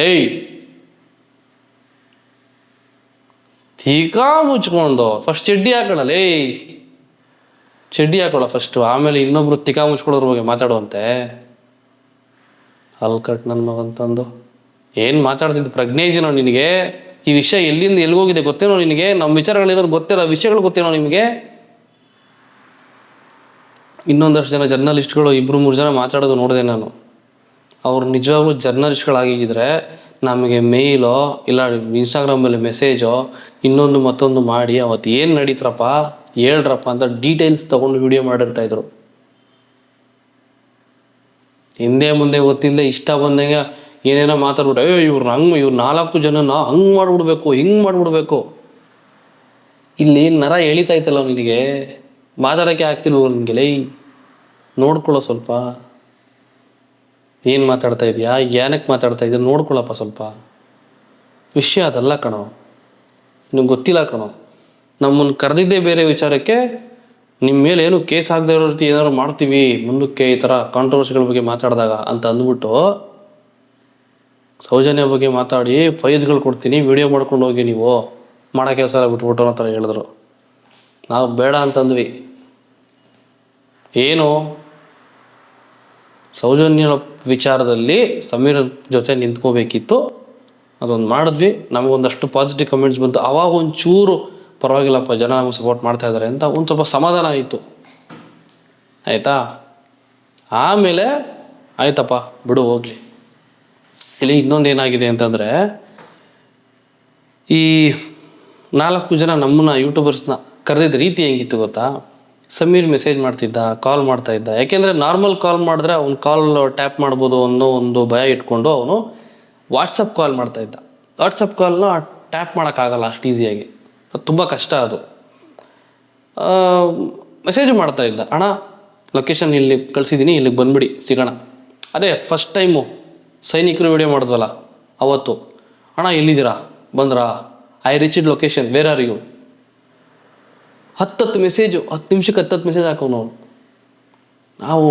Speaker 1: ತೀಕಾ ಮುಚ್ಕೊಂಡು ಫಸ್ಟ್ ಚಡ್ಡಿ ಹಾಕೊಳ್ಳೋ ಫಸ್ಟು, ಆಮೇಲೆ ಇನ್ನೊಬ್ರು ತಿಕಾ ಮುಚ್ಕೊಳ್ಳೋದ್ರ ಬಗ್ಗೆ ಮಾತಾಡುವಂತೆ. ಅಲ್ಕಟ್ ನನ್ನ ಮಗಂತಂದು ಏನು ಮಾತಾಡ್ತಿದ್ದು ಪ್ರಜ್ಞೆ ಇದೆಯೋ ನಿನಗೆ? ಈ ವಿಷಯ ಎಲ್ಲಿಂದ ಎಲ್ಲಿಗೋಗಿದೆ ಗೊತ್ತೇನೋ ನಿನಗೆ? ನಮ್ಮ ವಿಚಾರಗಳಿರೋದು ಗೊತ್ತಿಲ್ಲ, ವಿಷಯಗಳು ಗೊತ್ತೇನೋ ನಿಮಗೆ? ಇನ್ನೊಂದಷ್ಟು ಜನ ಜರ್ನಲಿಸ್ಟ್ಗಳು 2-3 ಜನ ಮಾತಾಡೋದು ನೋಡಿದೆ ನಾನು. ಅವ್ರು ನಿಜವಾಗ್ಲೂ ಜರ್ನಲಿಸ್ಟ್ಗಳಾಗಿದ್ದರೆ ನಮಗೆ ಮೇಲೋ ಇಲ್ಲ ಇನ್ಸ್ಟಾಗ್ರಾಮಲ್ಲಿ ಮೆಸೇಜೋ ಇನ್ನೊಂದು ಮತ್ತೊಂದು ಮಾಡಿ ಅವತ್ತು ಏನು ನಡೀತ್ರಪ್ಪ ಹೇಳ್ರಪ್ಪ ಅಂತ ಡೀಟೇಲ್ಸ್ ತೊಗೊಂಡು ವಿಡಿಯೋ ಮಾಡಿರ್ತಾಯಿದ್ರು. ಹಿಂದೆ ಮುಂದೆ ಗೊತ್ತಿಲ್ಲದೆ ಇಷ್ಟ ಬಂದಂಗೆ ಏನೇನೋ ಮಾತಾಡ್ಬಿಟ್ಟು ಇವ್ರು 4 ಜನನ ಹಂಗೆ ಮಾಡಿಬಿಡ್ಬೇಕು ಹಿಂಗೆ ಮಾಡಿಬಿಡ್ಬೇಕು. ಇಲ್ಲಿ ನರ ಎಳಿತಾಯ್ತಲ್ಲ ನಿನಗೆ, ಮಾತಾಡೋಕ್ಕೆ ಆಗ್ತಿಲ್ವ ನಿನಗೆ? ಲೈ ನೋಡ್ಕೊಳ್ಳೋ ಸ್ವಲ್ಪ, ಏನು ಮಾತಾಡ್ತಾ ಇದೆಯಾ, ಏನಕ್ಕೆ ಮಾತಾಡ್ತಾ ಇದೆಯಾ ನೋಡ್ಕೊಳ್ಳಪ್ಪ ಸ್ವಲ್ಪ. ವಿಷಯ ಅದಲ್ಲ ಕಣೋ, ನಿಮ್ಗೆ ಗೊತ್ತಿಲ್ಲ ಕಣೋ. ನಮ್ಮನ್ನು ಕರೆದಿದ್ದೇ ಬೇರೆ ವಿಚಾರಕ್ಕೆ, ನಿಮ್ಮ ಮೇಲೆ ಏನು ಕೇಸ್ ಆಗದೆ ಇರೋ ರೀತಿ ಏನಾದ್ರು ಮಾಡ್ತೀವಿ ಮುಂದಕ್ಕೆ ಈ ಥರ ಕಾಂಟ್ರವರ್ಸಿಗಳ ಬಗ್ಗೆ ಮಾತಾಡಿದಾಗ ಅಂತ ಅಂದ್ಬಿಟ್ಟು ಸೌಜನ್ಯ ಬಗ್ಗೆ ಮಾತಾಡಿ ಫೈಜ್ಗಳು ಕೊಡ್ತೀನಿ, ವಿಡಿಯೋ ಮಾಡ್ಕೊಂಡು ಹೋಗಿ ನೀವು ಮಾಡೋ ಕೆಲಸ ಎಲ್ಲ ಬಿಟ್ಬಿಟ್ಟು ಅಂತ ಹೇಳಿದ್ರು. ನಾವು ಬೇಡ ಅಂತಂದ್ವಿ. ಏನು ಸೌಜನ್ಯ ವಿಚಾರದಲ್ಲಿ ಸಮೀರ್ ಜೊತೆ ನಿಂತ್ಕೋಬೇಕಿತ್ತು, ಅದೊಂದು ಮಾಡಿದ್ವಿ. ನಮಗೊಂದಷ್ಟು ಪಾಸಿಟಿವ್ ಕಮೆಂಟ್ಸ್ ಬಂತು. ಆವಾಗ ಒಂಚೂರು ಪರವಾಗಿಲ್ಲಪ್ಪ, ಜನ ನಮಗೆ ಸಪೋರ್ಟ್ ಮಾಡ್ತಾ ಇದ್ದಾರೆ ಅಂತ ಒಂದು ಸ್ವಲ್ಪ ಸಮಾಧಾನ ಆಯಿತು. ಆಯಿತಾ? ಆಮೇಲೆ ಆಯ್ತಪ್ಪ ಬಿಡು ಹೋಗಲಿ. ಇಲ್ಲಿ ಇನ್ನೊಂದು ಏನಾಗಿದೆ ಅಂತಂದರೆ, ಈ 4 ಜನ ನಮ್ಮನ್ನ ಯೂಟ್ಯೂಬರ್ಸ್ನ ಕರೆದಿದ್ದ ರೀತಿ ಹೆಂಗಿತ್ತು ಗೊತ್ತಾ? ಸಮೀರ್ ಮೆಸೇಜ್ ಮಾಡ್ತಿದ್ದ, ಕಾಲ್ ಮಾಡ್ತಾ ಇದ್ದ. ಯಾಕೆಂದರೆ ನಾರ್ಮಲ್ ಕಾಲ್ ಮಾಡಿದ್ರೆ ಅವ್ನು ಕಾಲ್ ಟ್ಯಾಪ್ ಮಾಡ್ಬೋದು ಅನ್ನೋ ಒಂದು ಭಯ ಇಟ್ಕೊಂಡು ಅವನು ವಾಟ್ಸಪ್ ಕಾಲ್ ಮಾಡ್ತಾಯಿದ್ದ. ವಾಟ್ಸಪ್ ಕಾಲ್ನ ಟ್ಯಾಪ್ ಮಾಡೋಕ್ಕಾಗಲ್ಲ ಅಷ್ಟು ಈಸಿಯಾಗಿ, ಅದು ತುಂಬ ಕಷ್ಟ. ಅದು ಮೆಸೇಜ್ ಮಾಡ್ತಾಯಿದ್ದ, ಅಣ್ಣ ಲೊಕೇಶನ್ ಇಲ್ಲಿ ಕಳಿಸಿದ್ದೀನಿ, ಇಲ್ಲಿಗೆ ಬಂದುಬಿಡಿ ಸಿಗೋಣ. ಅದೇ ಫಸ್ಟ್ ಟೈಮು ಸೈನಿಕರು ವಿಡಿಯೋ ಮಾಡಿದ್ವಲ್ಲ ಅವತ್ತು, ಅಣ್ಣ ಎಲ್ಲಿದ್ದೀರಾ, ಬಂದ್ರಾ, I reached location, where are you? 10 message, 10 ನಿಮಿಷಕ್ಕೆ 10 ಮೆಸೇಜ್ ಹಾಕೋನು ಅವನು. ನಾವು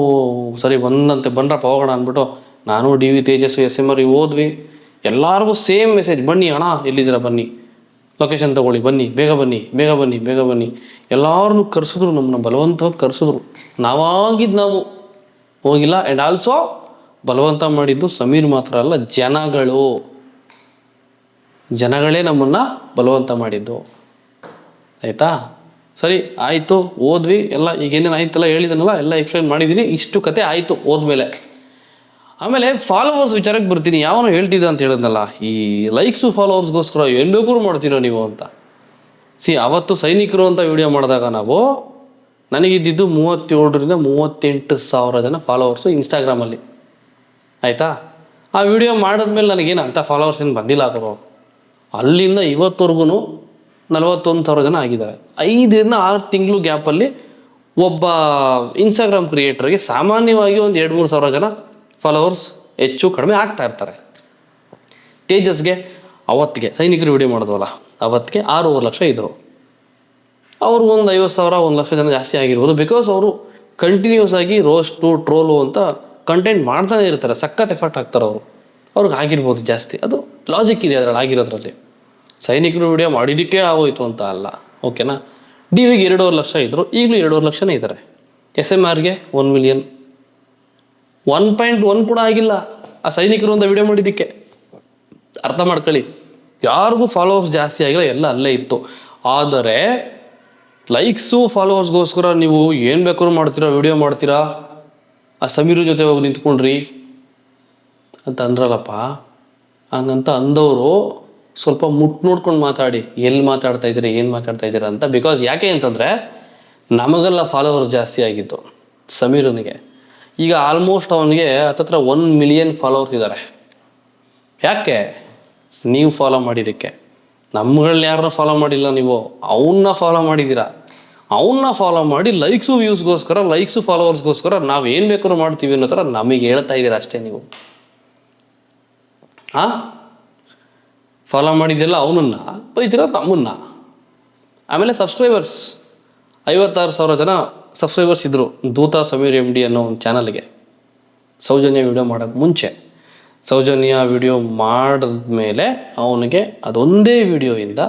Speaker 1: ಸರಿ ಬಂದಂತೆ ಬನ್ರಪ್ಪ ಹೋಗೋಣ ಅಂದ್ಬಿಟ್ಟು ನಾನು ಡಿ ವಿ ತೇಜಸ್ವಿ SMR ಹೋದ್ವಿ. ಎಲ್ಲರಿಗೂ ಸೇಮ್ ಮೆಸೇಜ್, ಬನ್ನಿ ಅಣ್ಣ ಎಲ್ಲಿದ್ದೀರಾ ಬನ್ನಿ, ಲೊಕೇಶನ್ ತೊಗೊಳ್ಳಿ, ಬನ್ನಿ ಬೇಗ ಬನ್ನಿ ಬೇಗ ಬನ್ನಿ ಬೇಗ ಬನ್ನಿ. ಎಲ್ಲರನ್ನೂ ಕರೆಸಿದ್ರು, ನಮ್ಮನ್ನ ಬಲವಂತವಾಗಿ ಕರೆಸಿದ್ರು. ನಾವು ಹೋಗಿಲ್ಲ. ಆ್ಯಂಡ್ ಆಲ್ಸೋ ಬಲವಂತ ಮಾಡಿದ್ದು ಸಮೀರ್ ಮಾತ್ರ ಅಲ್ಲ, ಜನಗಳೇ ನಮ್ಮನ್ನು ಬಲವಂತ ಮಾಡಿದ್ದು. ಆಯಿತಾ? ಸರಿ ಆಯಿತು, ಓದ್ವಿ ಎಲ್ಲ. ಈಗ ಏನೇನು ಆಯ್ತಲ್ಲ ಹೇಳಿದನಲ್ಲ, ಎಲ್ಲ ಎಕ್ಸ್ಪ್ಲೈನ್ ಮಾಡಿದ್ದೀನಿ. ಇಷ್ಟು ಕತೆ ಆಯಿತು ಹೋದ್ಮೇಲೆ. ಆಮೇಲೆ ಫಾಲೋವರ್ಸ್ ವಿಚಾರಕ್ಕೆ ಬರ್ತೀನಿ. ಯಾವನು ಹೇಳ್ತಿದ್ದ ಅಂತ ಹೇಳಿದ್ನಲ್ಲ, ಈ ಲೈಕ್ಸು ಫಾಲೋವರ್ಸ್ಗೋಸ್ಕರ ಏನು ಬೇಕಾದ್ರೂ ಮಾಡ್ತೀರೋ ನೀವು ಅಂತ. ಅವತ್ತು ಸೈನಿಕರು ಅಂತ ವಿಡಿಯೋ ಮಾಡಿದಾಗ ನನಗಿದ್ದಿದ್ದು 37ರಿಂದ 38,000 ಜನ ಫಾಲೋವರ್ಸು ಇನ್ಸ್ಟಾಗ್ರಾಮಲ್ಲಿ. ಆಯಿತಾ? ಆ ವಿಡಿಯೋ ಮಾಡಿದ್ಮೇಲೆ ನನಗೇನು ಅಂಥ ಫಾಲೋವರ್ಸ್ ಏನು ಬಂದಿಲ್ಲ ಅವರು. ಅಲ್ಲಿಂದ ಇವತ್ತವರೆಗೂ 41,000 ಜನ ಆಗಿದ್ದಾರೆ. 5ರಿಂದ 6 ತಿಂಗಳು ಗ್ಯಾಪಲ್ಲಿ ಒಬ್ಬ ಇನ್ಸ್ಟಾಗ್ರಾಮ್ ಕ್ರಿಯೇಟರ್ಗೆ ಸಾಮಾನ್ಯವಾಗಿ ಒಂದು 2-3 ಸಾವಿರ ಜನ ಫಾಲೋವರ್ಸ್ ಹೆಚ್ಚು ಕಡಿಮೆ ಆಗ್ತಾ ಇರ್ತಾರೆ. ತೇಜಸ್ಗೆ ಅವತ್ತಿಗೆ ಸೈನಿಕರು ವಿಡಿಯೋ ಮಾಡಿದ್ವಲ್ಲ ಅವತ್ತಿಗೆ 6.5 ಲಕ್ಷ ಇದ್ದರು. ಅವರು ಒಂದು 50,000 1 ಲಕ್ಷ ಜನ ಜಾಸ್ತಿ ಆಗಿರ್ಬೋದು. ಬಿಕಾಸ್ ಅವರು ಕಂಟಿನ್ಯೂಸ್ ಆಗಿ ರೋಸ್ಟು ಟ್ರೋಲು ಅಂತ ಕಂಟೆಂಟ್ ಮಾಡ್ತಾನೆ ಇರ್ತಾರೆ, ಸಖತ್ ಎಫರ್ಟ್ ಹಾಕ್ತಾರೆ ಅವರು. ಅವ್ರಿಗೆ ಆಗಿರ್ಬೋದು ಜಾಸ್ತಿ. ಅದು ಲಾಜಿಕ್ ಇದೆ ಅದರಲ್ಲಿ ಆಗಿರೋದ್ರಲ್ಲಿ. ಸೈನಿಕರು ವಿಡಿಯೋ ಮಾಡಿದ್ದಕ್ಕೆ ಆಗೋಯ್ತು ಅಂತ ಅಲ್ಲ, ಓಕೆನಾ? ಡಿ ವಿಗೆ 2.5 ಲಕ್ಷ ಇದ್ದರು, ಈಗಲೂ 2.5 ಲಕ್ಷನೇ ಇದ್ದಾರೆ. SMRಗೆ 1 ಮಿಲಿಯನ್, 1.1 ಕೂಡ ಆಗಿಲ್ಲ ಆ ಸೈನಿಕರು ಅಂತ ವಿಡಿಯೋ ಮಾಡಿದ್ದಕ್ಕೆ. ಅರ್ಥ ಮಾಡ್ಕೊಳ್ಳಿ, ಯಾರಿಗೂ ಫಾಲೋವರ್ಸ್ ಜಾಸ್ತಿ ಆಗಿಲ್ಲ, ಎಲ್ಲ ಅಲ್ಲೇ ಇತ್ತು. ಆದರೆ ಲೈಕ್ಸು ಫಾಲೋವರ್ಸ್ಗೋಸ್ಕರ ನೀವು ಏನು ಬೇಕಾದ್ರೂ ಮಾಡ್ತೀರಾ, ವಿಡಿಯೋ ಮಾಡ್ತೀರಾ, ಆ ಸಮೀರ್ ಜೊತೆ ಹೋಗಿ ನಿಂತ್ಕೊಂಡ್ರಿ ಅಂತ ಅಂದ್ರಲ್ಲಪ್ಪ. ಹಂಗಂತ ಅಂದವರು ಸ್ವಲ್ಪ ನೋಡ್ಕೊಂಡು ಮಾತಾಡಿ, ಎಲ್ಲಿ ಮಾತಾಡ್ತಾ ಇದ್ದೀರಿ, ಏನು ಮಾತಾಡ್ತಾ ಇದ್ದೀರಾ ಅಂತ. ಬಿಕಾಸ್ ಯಾಕೆ ಅಂತಂದರೆ ನಮಗೆಲ್ಲ ಫಾಲೋವರ್ಸ್ ಜಾಸ್ತಿ ಆಗಿತ್ತು ಸಮೀರನಿಗೆ. ಈಗ ಆಲ್ಮೋಸ್ಟ್ ಅವನಿಗೆ ಹತ್ತತ್ರ 1 ಮಿಲಿಯನ್ ಫಾಲೋವರ್ಸ್ ಇದ್ದಾರೆ. ಯಾಕೆ? ನೀವು ಫಾಲೋ ಮಾಡಿದ್ದಕ್ಕೆ. ನಮ್ಗಳನ್ನ ಯಾರನ್ನ ಫಾಲೋ ಮಾಡಿಲ್ಲ, ನೀವು ಅವನ್ನ ಫಾಲೋ ಮಾಡಿದ್ದೀರಾ. ಅವನ್ನ ಫಾಲೋ ಮಾಡಿ ಲೈಕ್ಸು ವ್ಯೂಸ್ಗೋಸ್ಕರ, ಲೈಕ್ಸು ಫಾಲೋವರ್ಸ್ಗೋಸ್ಕರ ನಾವು ಏನು ಬೇಕಾದ್ರೂ ಮಾಡ್ತೀವಿ ಅನ್ನೋ ಥರ ನಮಗೆ ಹೇಳ್ತಾ ಇದ್ದೀರಾ ಅಷ್ಟೇ ನೀವು. ಫಾಲೋ ಮಾಡಿದ್ದೆಲ್ಲ ಅವನನ್ನ ಬೈತೀರ, ನಮ್ಮನ್ನ. ಆಮೇಲೆ ಸಬ್ಸ್ಕ್ರೈಬರ್ಸ್ 56,000 ಜನ ಸಬ್ಸ್ಕ್ರೈಬರ್ಸ್ ಇದ್ದರು ದೂತ ಸಮೀರ್ MD ಅನ್ನೋ ಒಂದು ಚಾನಲ್ಗೆ ಸೌಜನ್ಯ ವಿಡಿಯೋ ಮಾಡೋಕ್ಕೆ ಮುಂಚೆ. ಸೌಜನ್ಯ ವಿಡಿಯೋ ಮಾಡಿದ್ಮೇಲೆ ಅವನಿಗೆ ಅದೊಂದೇ ವಿಡಿಯೋಯಿಂದ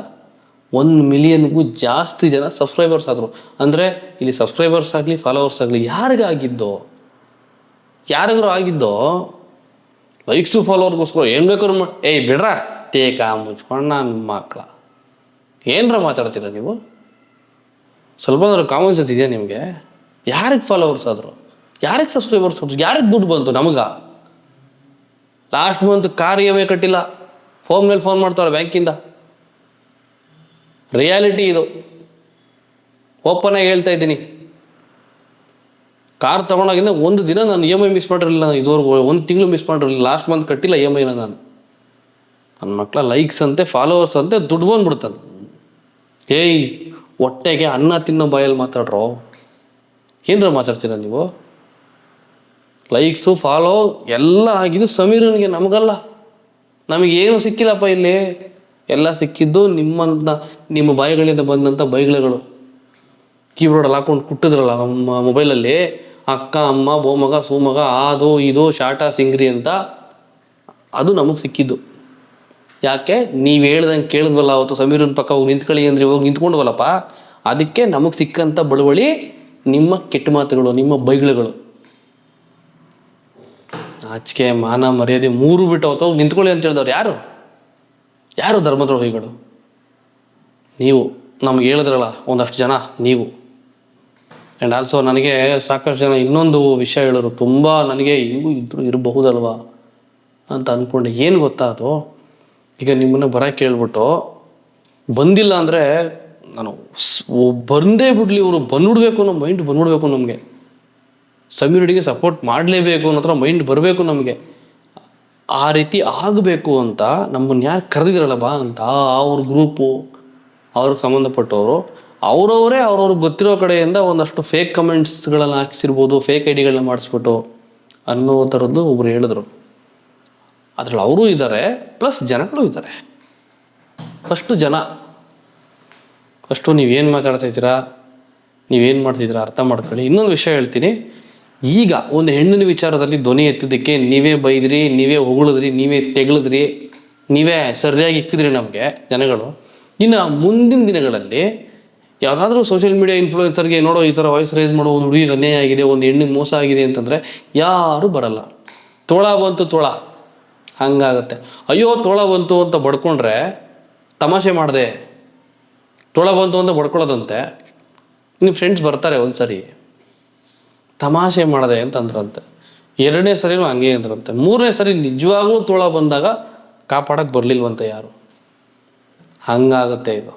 Speaker 1: 1 ಮಿಲಿಯನ್ಗೂ ಜಾಸ್ತಿ ಜನ ಸಬ್ಸ್ಕ್ರೈಬರ್ಸ್ ಆದರು. ಅಂದರೆ ಇಲ್ಲಿ ಸಬ್ಸ್ಕ್ರೈಬರ್ಸ್ ಆಗಲಿ ಫಾಲೋವರ್ಸ್ ಆಗಲಿ ಯಾರಿಗಾಗಿದ್ದೋ ಲೈಕ್ಸು ಫಾಲೋವರ್ಗೋಸ್ಕರ ಏನು ಬೇಕಾದ್ರು ಬಿಡ್ರ ತೇಕ ಮುಚ್ಕೊಂಡು ನನ್ನ ಮಕ್ಕಳ ಏನರ ಮಾತಾಡ್ತೀರ ನೀವು? ಸ್ವಲ್ಪ ಕಾಮನ್ ಸೆನ್ಸ್ ಇದೆಯಾ ನಿಮಗೆ? ಯಾರಿಗೆ ಫಾಲೋವರ್ಸ್ ಆದರು, ಯಾರಿಗೆ ಸಬ್ಸ್ಕ್ರೈಬರ್ಸ್ ಆದರು, ಯಾರಿಗೆ ದುಡ್ಡು ಬಂತು? ನಮಗೆ ಲಾಸ್ಟ್ ಮಂತ್ ಕಾರ್ EMI ಕಟ್ಟಿಲ್ಲ, ಫೋನ್ ಮೇಲೆ ಫೋನ್ ಮಾಡ್ತಾರೆ ಬ್ಯಾಂಕಿಂದ. ರಿಯಾಲಿಟಿ ಇದು, ಓಪನ್ ಆಗಿ ಹೇಳ್ತಾ ಇದ್ದೀನಿ. ಕಾರ್ ತೊಗೊಂಡಾಗಿಂದ ಒಂದು ದಿನ ನಾನು EMI ಮಿಸ್ ಮಾಡಿರಲಿಲ್ಲ. ಇದುವರೆಗೂ 1 ತಿಂಗಳು ಮಿಸ್ ಮಾಡಿರಲಿಲ್ಲ. ಲಾಸ್ಟ್ ಮಂತ್ ಕಟ್ಟಿಲ್ಲ EMIನ ನಾನು. ನನ್ನ ಮಕ್ಕಳ ಲೈಕ್ಸ್ ಅಂತೆ, ಫಾಲೋವರ್ಸ್ ಅಂತೆ, ದುಡ್ಡು ಬಂದ್ಬಿಡ್ತಾನೆ. ಏಯ್, ಹೊಟ್ಟೆಗೆ ಅನ್ನ ತಿನ್ನೋ ಬಾಯಲ್ಲಿ ಮಾತಾಡ್ರೋ, ಏನರ ಮಾತಾಡ್ತೀರ ನೀವು? ಲೈಕ್ಸು, ಫಾಲೋ ಎಲ್ಲ ಆಗಿದ್ದು ಸಮೀರನಿಗೆ, ನಮಗಲ್ಲ. ನಮಗೇನು ಸಿಕ್ಕಿಲ್ಲಪ್ಪ ಇಲ್ಲಿ. ಎಲ್ಲ ಸಿಕ್ಕಿದ್ದು ನಿಮ್ಮ ಬಾಯಿಗಳಿಂದ ಬಂದಂಥ ಬೈಗಳೆಗಳು. ಕೀಬೋರ್ಡಲ್ಲಿ ಹಾಕೊಂಡು ಕುಟ್ಟಿದ್ರಲ್ಲ ನಮ್ಮ ಮೊಬೈಲಲ್ಲಿ, ಅಕ್ಕ, ಅಮ್ಮ, ಬೋಮಗ, ಸೋಮಗ, ಅದು ಇದು ಶಾಟ ಸಿಂಗ್ರಿ ಅಂತ, ಅದು ನಮಗೆ ಸಿಕ್ಕಿದ್ದು. ಯಾಕೆ? ನೀವು ಹೇಳ್ದಂಗೆ ಕೇಳಿದ್ವಲ್ಲ ಅವತ್ತು, ಸಮೀರನ ಪಕ್ಕ ಹೋಗಿ ನಿಂತ್ಕೊಳ್ಳಿ ಅಂದರೆ ಹೋಗಿ ನಿಂತ್ಕೊಂಡ್ವಲ್ಲಪ್ಪ. ಅದಕ್ಕೆ ನಮಗೆ ಸಿಕ್ಕಂಥ ಬಳುವಳಿ ನಿಮ್ಮ ಕೆಟ್ಟ ಮಾತುಗಳು, ನಿಮ್ಮ ಬೈಗಳುಗಳು. ನಾಚಿಕೆ, ಮಾನ, ಮರ್ಯಾದೆ ಮೂರು ಬಿಟ್ಟು ಅವತ್ತು ಹೋಗಿ ನಿಂತ್ಕೊಳ್ಳಿ ಅಂತ ಹೇಳಿದವ್ರು ಯಾರು ಧರ್ಮದ್ರೋಹಿಗಳು? ನೀವು. ನಮ್ಗೆ ಹೇಳಿದ್ರಲ್ಲ ಒಂದಷ್ಟು ಜನ, ನೀವು. ಆ್ಯಂಡ್ ಆಲ್ಸೋ ನನಗೆ ಸಾಕಷ್ಟು ಜನ ಇನ್ನೊಂದು ವಿಷಯ ಹೇಳಿದ್ರು, ತುಂಬ ನನಗೆ ಹಿಂಗೂ ಇರಬಹುದಲ್ವಾ ಅಂತ ಅಂದ್ಕೊಂಡೆ. ಏನು ಗೊತ್ತಾ ಅದು? ಈಗ ನಿಮ್ಮನ್ನು ಬರೋಕ್ಕೆ ಕೇಳ್ಬಿಟ್ಟು ಬಂದಿಲ್ಲ ಅಂದರೆ ನಾನು ಬಂದೇ ಬಿಡಲಿ, ಇವರು ಬಂದ್ಬಿಡ್ಬೇಕು ಅನ್ನೋ ಮೈಂಡ್ ಬಂದ್ಬಿಡ್ಬೇಕು ನಮಗೆ. ಸಮೀರನಿಗೆ ಸಪೋರ್ಟ್ ಮಾಡಲೇಬೇಕು ಅನ್ನೋ ಥರ ಮೈಂಡ್ ಬರಬೇಕು ನಮಗೆ. ಆ ರೀತಿ ಆಗಬೇಕು ಅಂತ ನಮ್ಮನ್ನು ಯಾರು ಕರೆದಿದ್ರಲ್ಲ ಬಾ ಅಂತ, ಅವ್ರ ಗ್ರೂಪು, ಅವ್ರಿಗೆ ಸಂಬಂಧಪಟ್ಟವರು ಅವ್ರವ್ರಿಗೆ ಗೊತ್ತಿರೋ ಕಡೆಯಿಂದ ಒಂದಷ್ಟು ಫೇಕ್ ಕಮೆಂಟ್ಸ್ಗಳನ್ನು ಹಾಕಿಸಿರ್ಬೋದು, ಫೇಕ್ ಐಡಿಗಳನ್ನ ಮಾಡಿಸ್ಬಿಟ್ಟು ಅನ್ನೋ ಥರದ್ದು ಒಬ್ರು ಹೇಳಿದ್ರು. ಅದ್ರಲ್ಲಿ ಅವರೂ ಇದ್ದಾರೆ, ಪ್ಲಸ್ ಜನಗಳು ಇದ್ದಾರೆ. ಫಸ್ಟು ನೀವೇನು ಮಾತಾಡ್ತಾಯಿದ್ದೀರಾ, ನೀವೇನು ಮಾಡ್ತಿದ್ದೀರಾ ಅರ್ಥ ಮಾಡ್ಕೊಳ್ಳಿ. ಇನ್ನೊಂದು ವಿಷಯ ಹೇಳ್ತೀನಿ. ಈಗ ಒಂದು ಹೆಣ್ಣಿನ ವಿಚಾರದಲ್ಲಿ ಧ್ವನಿ ಎತ್ತಿದ್ದಕ್ಕೆ ನೀವೇ ಬೈದ್ರಿ, ನೀವೇ ಹೊಗಳಿದ್ರಿ, ನೀವೇ ತೆಗಳಿದ್ರಿ, ನೀವೇ ಸರಿಯಾಗಿ ಇಕ್ಕಿದ್ರಿ ನಮಗೆ ಜನಗಳು. ಇನ್ನು ಮುಂದಿನ ದಿನಗಳಲ್ಲಿ ಯಾವುದಾದ್ರೂ ಸೋಷಿಯಲ್ ಮೀಡಿಯಾ ಇನ್ಫ್ಲೂಯೆನ್ಸರ್ಗೆ ನೋಡೋ ಈ ಥರ ವಾಯ್ಸ್ ರೈಸ್ ಮಾಡೋ ಒಂದು ಹುಡುಗಿಗೆ ಅನ್ಯಾಯ ಆಗಿದೆ, ಒಂದು ಹೆಣ್ಣಿಗೆ ಮೋಸ ಆಗಿದೆ ಅಂತಂದರೆ ಯಾರೂ ಬರಲ್ಲ. ತೋಳ ಬಂತು ಹಂಗಾಗತ್ತೆ. ಅಯ್ಯೋ ತೋಳ ಬಂತು ಅಂತ ಬಡ್ಕೊಂಡ್ರೆ ತಮಾಷೆ ಮಾಡಿದೆ, ತೋಳ ಬಂತು ಅಂತ ಬಡ್ಕೊಳ್ಳೋದಂತೆ. ನಿಮ್ಮ ಫ್ರೆಂಡ್ಸ್ ಬರ್ತಾರೆ, ಒಂದು ಸರಿ ತಮಾಷೆ ಮಾಡಿದೆ ಅಂತ ಅಂದ್ರಂತೆ, 2ನೇ ಸರಿನೂ ಹಂಗೆ ಅಂದ್ರಂತೆ, 3ನೇ ಸರಿ ನಿಜವಾಗ್ಲೂ ತೋಳ ಬಂದಾಗ ಕಾಪಾಡೋಕ್ಕೆ ಬರಲಿಲ್ವಂತೆ ಯಾರು. ಹಂಗಾಗುತ್ತೆ ಇದು.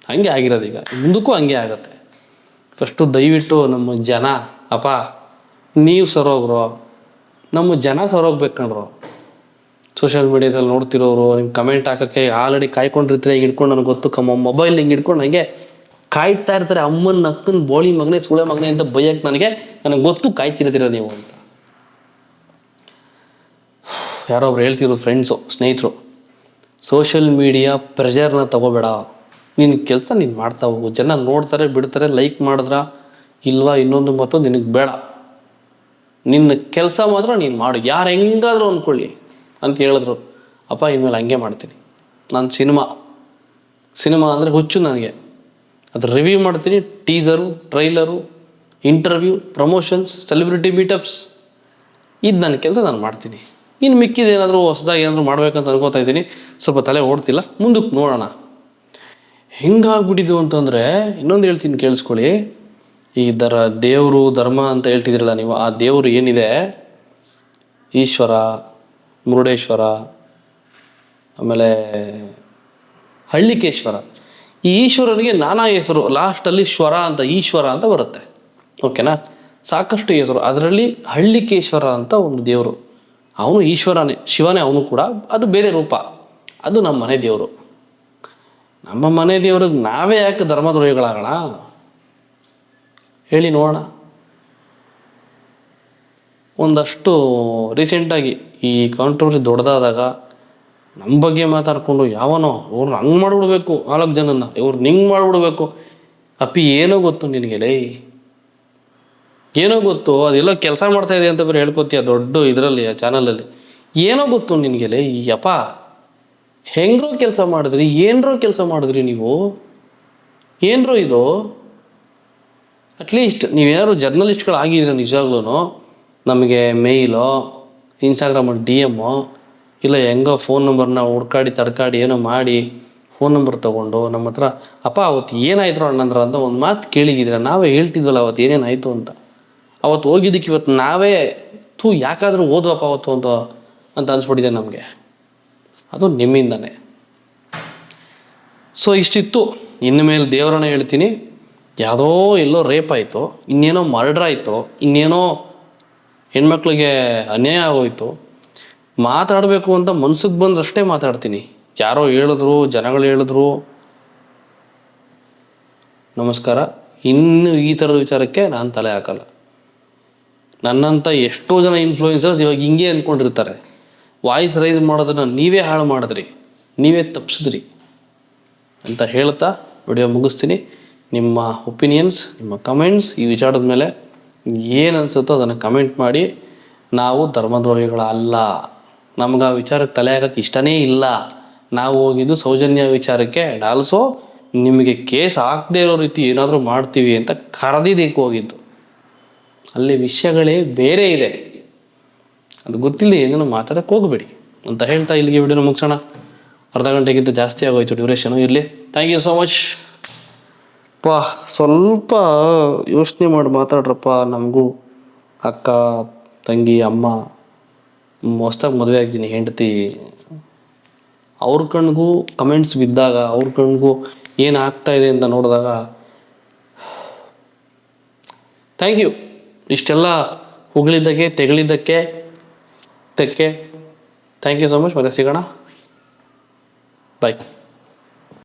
Speaker 1: ಹಂಗೆ ಆಗಿರೋದು. ಈಗ ಮುಂದಕ್ಕೂ ಹಂಗೆ ಆಗುತ್ತೆ. ಫಸ್ಟು ದಯವಿಟ್ಟು ನಮ್ಮ ಜನ, ಅಪ್ಪ ನೀವು ಸರೋಗ್ರೋ, ನಮ್ಮ ಜನ ಸರೋಗ್ಬೇಕು ಕಣ್ರೋ. ಸೋಷಿಯಲ್ ಮೀಡಿಯಾದಲ್ಲಿ ನೋಡ್ತಿರೋರು ನಿಮ್ಮ ಕಮೆಂಟ್ ಹಾಕೋಕ್ಕೆ ಆಲ್ರೆಡಿ ಕಾಯ್ಕೊಂಡಿರ್ತಾರೆ. ಹಿಂಗೆ ಹಿಡ್ಕೊಂಡು ನನಗೆ ಗೊತ್ತು, ಮೊಬೈಲ್ ಹಿಂಗೆ ಹಿಡ್ಕೊಂಡು ನನಗೆ ಕಾಯ್ತಾ ಇರ್ತಾರೆ. ಅಮ್ಮನ ಅಕ್ಕನ ಬೋಳಿ ಮಗನೇ, ಸುಳೆ ಮಗನೇ ಅಂತ ಬೈಯಕ್ಕೆ ನನಗೆ ಗೊತ್ತು, ಕಾಯ್ತಿರ್ತೀರ ನೀವು ಅಂತ. ಯಾರೋ ಒಬ್ರು ಹೇಳ್ತಿರೋದು, ಫ್ರೆಂಡ್ಸು, ಸ್ನೇಹಿತರು, ಸೋಷಿಯಲ್ ಮೀಡಿಯಾ ಪ್ರೆಷರ್ನ ತಗೋಬೇಡ. ನಿನ್ನ ಕೆಲಸ ನೀನು ಮಾಡ್ತಾ ಹೋಗು. ಜನ ನೋಡ್ತಾರೆ, ಬಿಡ್ತಾರೆ, ಲೈಕ್ ಮಾಡಿದ್ರ ಇಲ್ವಾ ಇನ್ನೊಂದು ಮತ್ತೊಂದು ನಿನಗೆ ಬೇಡ. ನಿನ್ನ ಕೆಲಸ ಮಾತ್ರ ನೀನು ಮಾಡು, ಯಾರು ಹೆಂಗಾದರೂ ಅಂದ್ಕೊಳ್ಳಿ ಅಂತ ಹೇಳಿದ್ರು. ಅಪ್ಪ ಇನ್ಮೇಲೆ ಹಂಗೆ ಮಾಡ್ತೀನಿ. ನಾನು ಸಿನಿಮಾ ಅಂದರೆ ಹುಚ್ಚು ನನಗೆ. ಅದು ರಿವ್ಯೂ ಮಾಡ್ತೀನಿ. Teaser, trailer, interview, promotions, celebrity meetups, ಇದು ನನ್ನ ಕೆಲಸ ನಾನು ಮಾಡ್ತೀನಿ. ಇನ್ನು ಮಿಕ್ಕಿದೇನಾದರೂ ಹೊಸದಾಗಿ ಏನಾದರೂ ಮಾಡ್ಬೇಕಂತ ಅನ್ಕೋತಾ ಇದ್ದೀನಿ. ಸ್ವಲ್ಪ ತಲೆ ಓಡ್ತಿಲ್ಲ, ಮುಂದಕ್ಕೆ ನೋಡೋಣ. ಹೆಂಗಾಗ್ಬಿಟ್ಟಿದ್ದು ಅಂತಂದರೆ, ಇನ್ನೊಂದು ಹೇಳ್ತೀನಿ ಕೇಳಿಸ್ಕೊಳ್ಳಿ. ಈ ದೇವರು ಧರ್ಮ ಅಂತ ಹೇಳ್ತಿದ್ರಲ್ಲ ನೀವು, ಆ ದೇವರು ಏನಿದೆ, ಈಶ್ವರ, ಮುರುಡೇಶ್ವರ, ಆಮೇಲೆ ಹಳ್ಳಿಕೇಶ್ವರ. ಈ ಈಶ್ವರನಿಗೆ ನಾನಾ ಹೆಸರು, ಲಾಸ್ಟಲ್ಲಿ ಈಶ್ವರ ಅಂತ ಬರುತ್ತೆ. ಓಕೆನಾ? ಸಾಕಷ್ಟು ಹೆಸರು. ಅದರಲ್ಲಿ ಹಳ್ಳಿಕೇಶ್ವರ ಅಂತ ಒಂದು ದೇವರು, ಅವನು ಈಶ್ವರನೇ, ಶಿವನೇ ಅವನು ಕೂಡ. ಅದು ಬೇರೆ ರೂಪ. ಅದು ನಮ್ಮ ಮನೆ ದೇವರು. ನಮ್ಮ ಮನೆ ದೇವ್ರಿಗೆ ನಾವೇ ಯಾಕೆ ಧರ್ಮದ್ರೋಹಿಗಳಾಗೋಣ ಹೇಳಿ ನೋಡೋಣ. ಒಂದಷ್ಟು ರೀಸೆಂಟಾಗಿ ಈ ಕಾಂಟ್ರವರ್ಸಿ ದೊಡ್ಡದಾದಾಗ ನಮ್ಮ ಬಗ್ಗೆ ಮಾತಾಡ್ಕೊಂಡು ಯಾವನೋ ಇವ್ರನ್ನ ಹಂಗೆ ಮಾಡಿಬಿಡ್ಬೇಕು, 4 ಜನನ್ನ ಇವ್ರನ್ನ ಹಿಂಗೆ ಮಾಡಿಬಿಡ್ಬೇಕು. ಅಪ್ಪಿ ಏನೋ ಗೊತ್ತು ನಿನಗೆ, ಲೈ ಏನೋ ಗೊತ್ತು, ಅದೆಲ್ಲ ಕೆಲಸ ಮಾಡ್ತಾಯಿದೆ ಅಂತ ಬೇರೆ ಹೇಳ್ಕೊತೀಯ ದೊಡ್ಡ ಇದರಲ್ಲಿ, ಆ ಚಾನಲಲ್ಲಿ. ಏನೋ ಗೊತ್ತು ನಿನಗೆ, ಲೈ ಅಪ್ಪ ಹೆಂಗ್ರೋ ಕೆಲಸ ಮಾಡಿದ್ರಿ, ಏನರೋ ಕೆಲಸ ಮಾಡಿದ್ರಿ ನೀವು, ಏನರೋ ಇದು. ಅಟ್ಲೀಸ್ಟ್ ನೀವೇನಾದ್ರು ಜರ್ನಲಿಸ್ಟ್ಗಳಾಗಿದ್ರೆ ನಿಜವಾಗ್ಲೂ ನಮಗೆ ಮೇಯ್ಲೋ, ಇನ್ಸ್ಟಾಗ್ರಾಮಲ್ಲಿ DM ಇಲ್ಲ ಹೆಂಗೋ ಫೋನ್ ನಂಬರ್ನ ಹುಡ್ಕಾಡಿ ತಡ್ಕಾಡಿ ಏನೋ ಮಾಡಿ ಫೋನ್ ನಂಬರ್ ತೊಗೊಂಡು ನಮ್ಮ ಹತ್ರ, ಅಪ್ಪ ಅವತ್ತು ಏನಾಯ್ತು ಅಣ್ಣಂದ್ರ ಅಂತ ಒಂದು ಮಾತು ಕೇಳಿಗಿದ್ರೆ ನಾವೇ ಹೇಳ್ತಿದ್ವಲ್ಲ ಅವತ್ತು ಏನೇನಾಯಿತು ಅಂತ. ಅವತ್ತು ಹೋಗಿದ್ದಕ್ಕೆ ಇವತ್ತು ನಾವೇ ಯಾಕಾದರೂ ಓದುವಪ್ಪ ಅವತ್ತು ಅಂತ ಅನ್ಸ್ಬಿಟ್ಟಿದೆ ನಮಗೆ. ಅದು ನಿಮ್ಮಿಂದನೇ. ಸೊ ಇಷ್ಟಿತ್ತು. ಇನ್ನು ಮೇಲೆ ದೇವರನ್ನ ಹೇಳ್ತೀನಿ, ಯಾವುದೋ ಎಲ್ಲೋ ರೇಪ್ ಆಯಿತು, ಇನ್ನೇನೋ ಮರ್ಡ್ರ್ ಆಯಿತು, ಇನ್ನೇನೋ ಹೆಣ್ಮಕ್ಳಿಗೆ ಅನ್ಯಾಯ ಆಗೋಯ್ತು, ಮಾತಾಡಬೇಕು ಅಂತ ಮನ್ಸಿಗೆ ಬಂದಷ್ಟೇ ಮಾತಾಡ್ತೀನಿ. ಯಾರೋ ಹೇಳಿದ್ರು, ಜನಗಳು ಹೇಳಿದ್ರು, ನಮಸ್ಕಾರ. ಇನ್ನು ಈ ಥರದ ವಿಚಾರಕ್ಕೆ ನಾನು ತಲೆ ಹಾಕಲ್ಲ. ನನ್ನಂಥ ಎಷ್ಟೋ ಜನ ಇನ್ಫ್ಲೂಯೆನ್ಸರ್ಸ್ ಇವಾಗ ಹಿಂಗೆ ಅಂದ್ಕೊಂಡಿರ್ತಾರೆ. ವಾಯ್ಸ್ ರೈಸ್ ಮಾಡೋದನ್ನು ನೀವೇ ಹಾಳು ಮಾಡಿದ್ರಿ, ನೀವೇ ತಪ್ಪಿಸಿದ್ರಿ ಅಂತ ಹೇಳ್ತಾ ವಿಡಿಯೋ ಮುಗಿಸ್ತೀನಿ. ನಿಮ್ಮ ಒಪಿನಿಯನ್ಸ್, ನಿಮ್ಮ ಕಮೆಂಟ್ಸ್ ಈ ವಿಚಾರದ ಮೇಲೆ ಏನು ಅನಿಸುತ್ತೋ ಅದನ್ನು ಕಮೆಂಟ್ ಮಾಡಿ. ನಾವು ಧರ್ಮದ್ರೋಹಿಗಳಲ್ಲ, ನಮ್ಗೆ ಆ ವಿಚಾರಕ್ಕೆ ತಲೆ ಹಾಕೋಕ್ಕೆ ಇಷ್ಟನೇ ಇಲ್ಲ. ನಾವು ಹೋಗಿದ್ದು ಸೌಜನ್ಯ ವಿಚಾರಕ್ಕೆ. ಆ್ಯಂಡ್ ಆಲ್ಸೋ ನಿಮಗೆ ಕೇಸ್ ಹಾಕದೇ ಇರೋ ರೀತಿ ಏನಾದರೂ ಮಾಡ್ತೀವಿ ಅಂತ ಕರೆದಿದ್ದಕ್ಕೆ ಹೋಗಿದ್ದು. ಅಲ್ಲಿ ವಿಷಯಗಳೇ ಬೇರೆ ಇದೆ, ಅದು ಗೊತ್ತಿಲ್ಲ, ಏನೇನೋ ಮಾತಾಡೋಕ್ಕೆ ಹೋಗಬೇಡಿ ಅಂತ ಹೇಳ್ತಾ ಇಲ್ಲಿಗೆ ವಿಡಿಯೋನ ಮುಗಿಸೋಣ. ಅರ್ಧ ಗಂಟೆಗಿಂತ ಜಾಸ್ತಿ ಆಗೋಯ್ತು ಡ್ಯೂರೇಷನು. ಇರಲಿ, ಥ್ಯಾಂಕ್ ಯು ಸೋ ಮಚ್. ಸ್ವಲ್ಪ ಯೋಚನೆ ಮಾಡಿ ಮಾತಾಡ್ರಪ್ಪ. ನಮಗೂ ಅಕ್ಕ, ತಂಗಿ, ಅಮ್ಮ, ಹೊಸ್ದಾಗಿ ಮದುವೆ ಆಗ್ತೀನಿ, ಹೆಂಡತಿ, ಅವ್ರ ಕಣ್ಗೂ ಕಮೆಂಟ್ಸ್ ಬಿದ್ದಾಗ, ಅವ್ರ ಕಣ್ಗೂ ಏನು ಆಗ್ತಾಯಿದೆ ಅಂತ ನೋಡಿದಾಗ ಥ್ಯಾಂಕ್ ಯು. ಇಷ್ಟೆಲ್ಲ ಹೊಗಳಿದ್ದಕ್ಕೆ, ತೆಗಳಿದ್ದಕ್ಕೆ ಥ್ಯಾಂಕ್ ಯು ಸೊ ಮಚ್. ಮತ್ತೆ ಸಿಗೋಣ, ಬಾಯ್.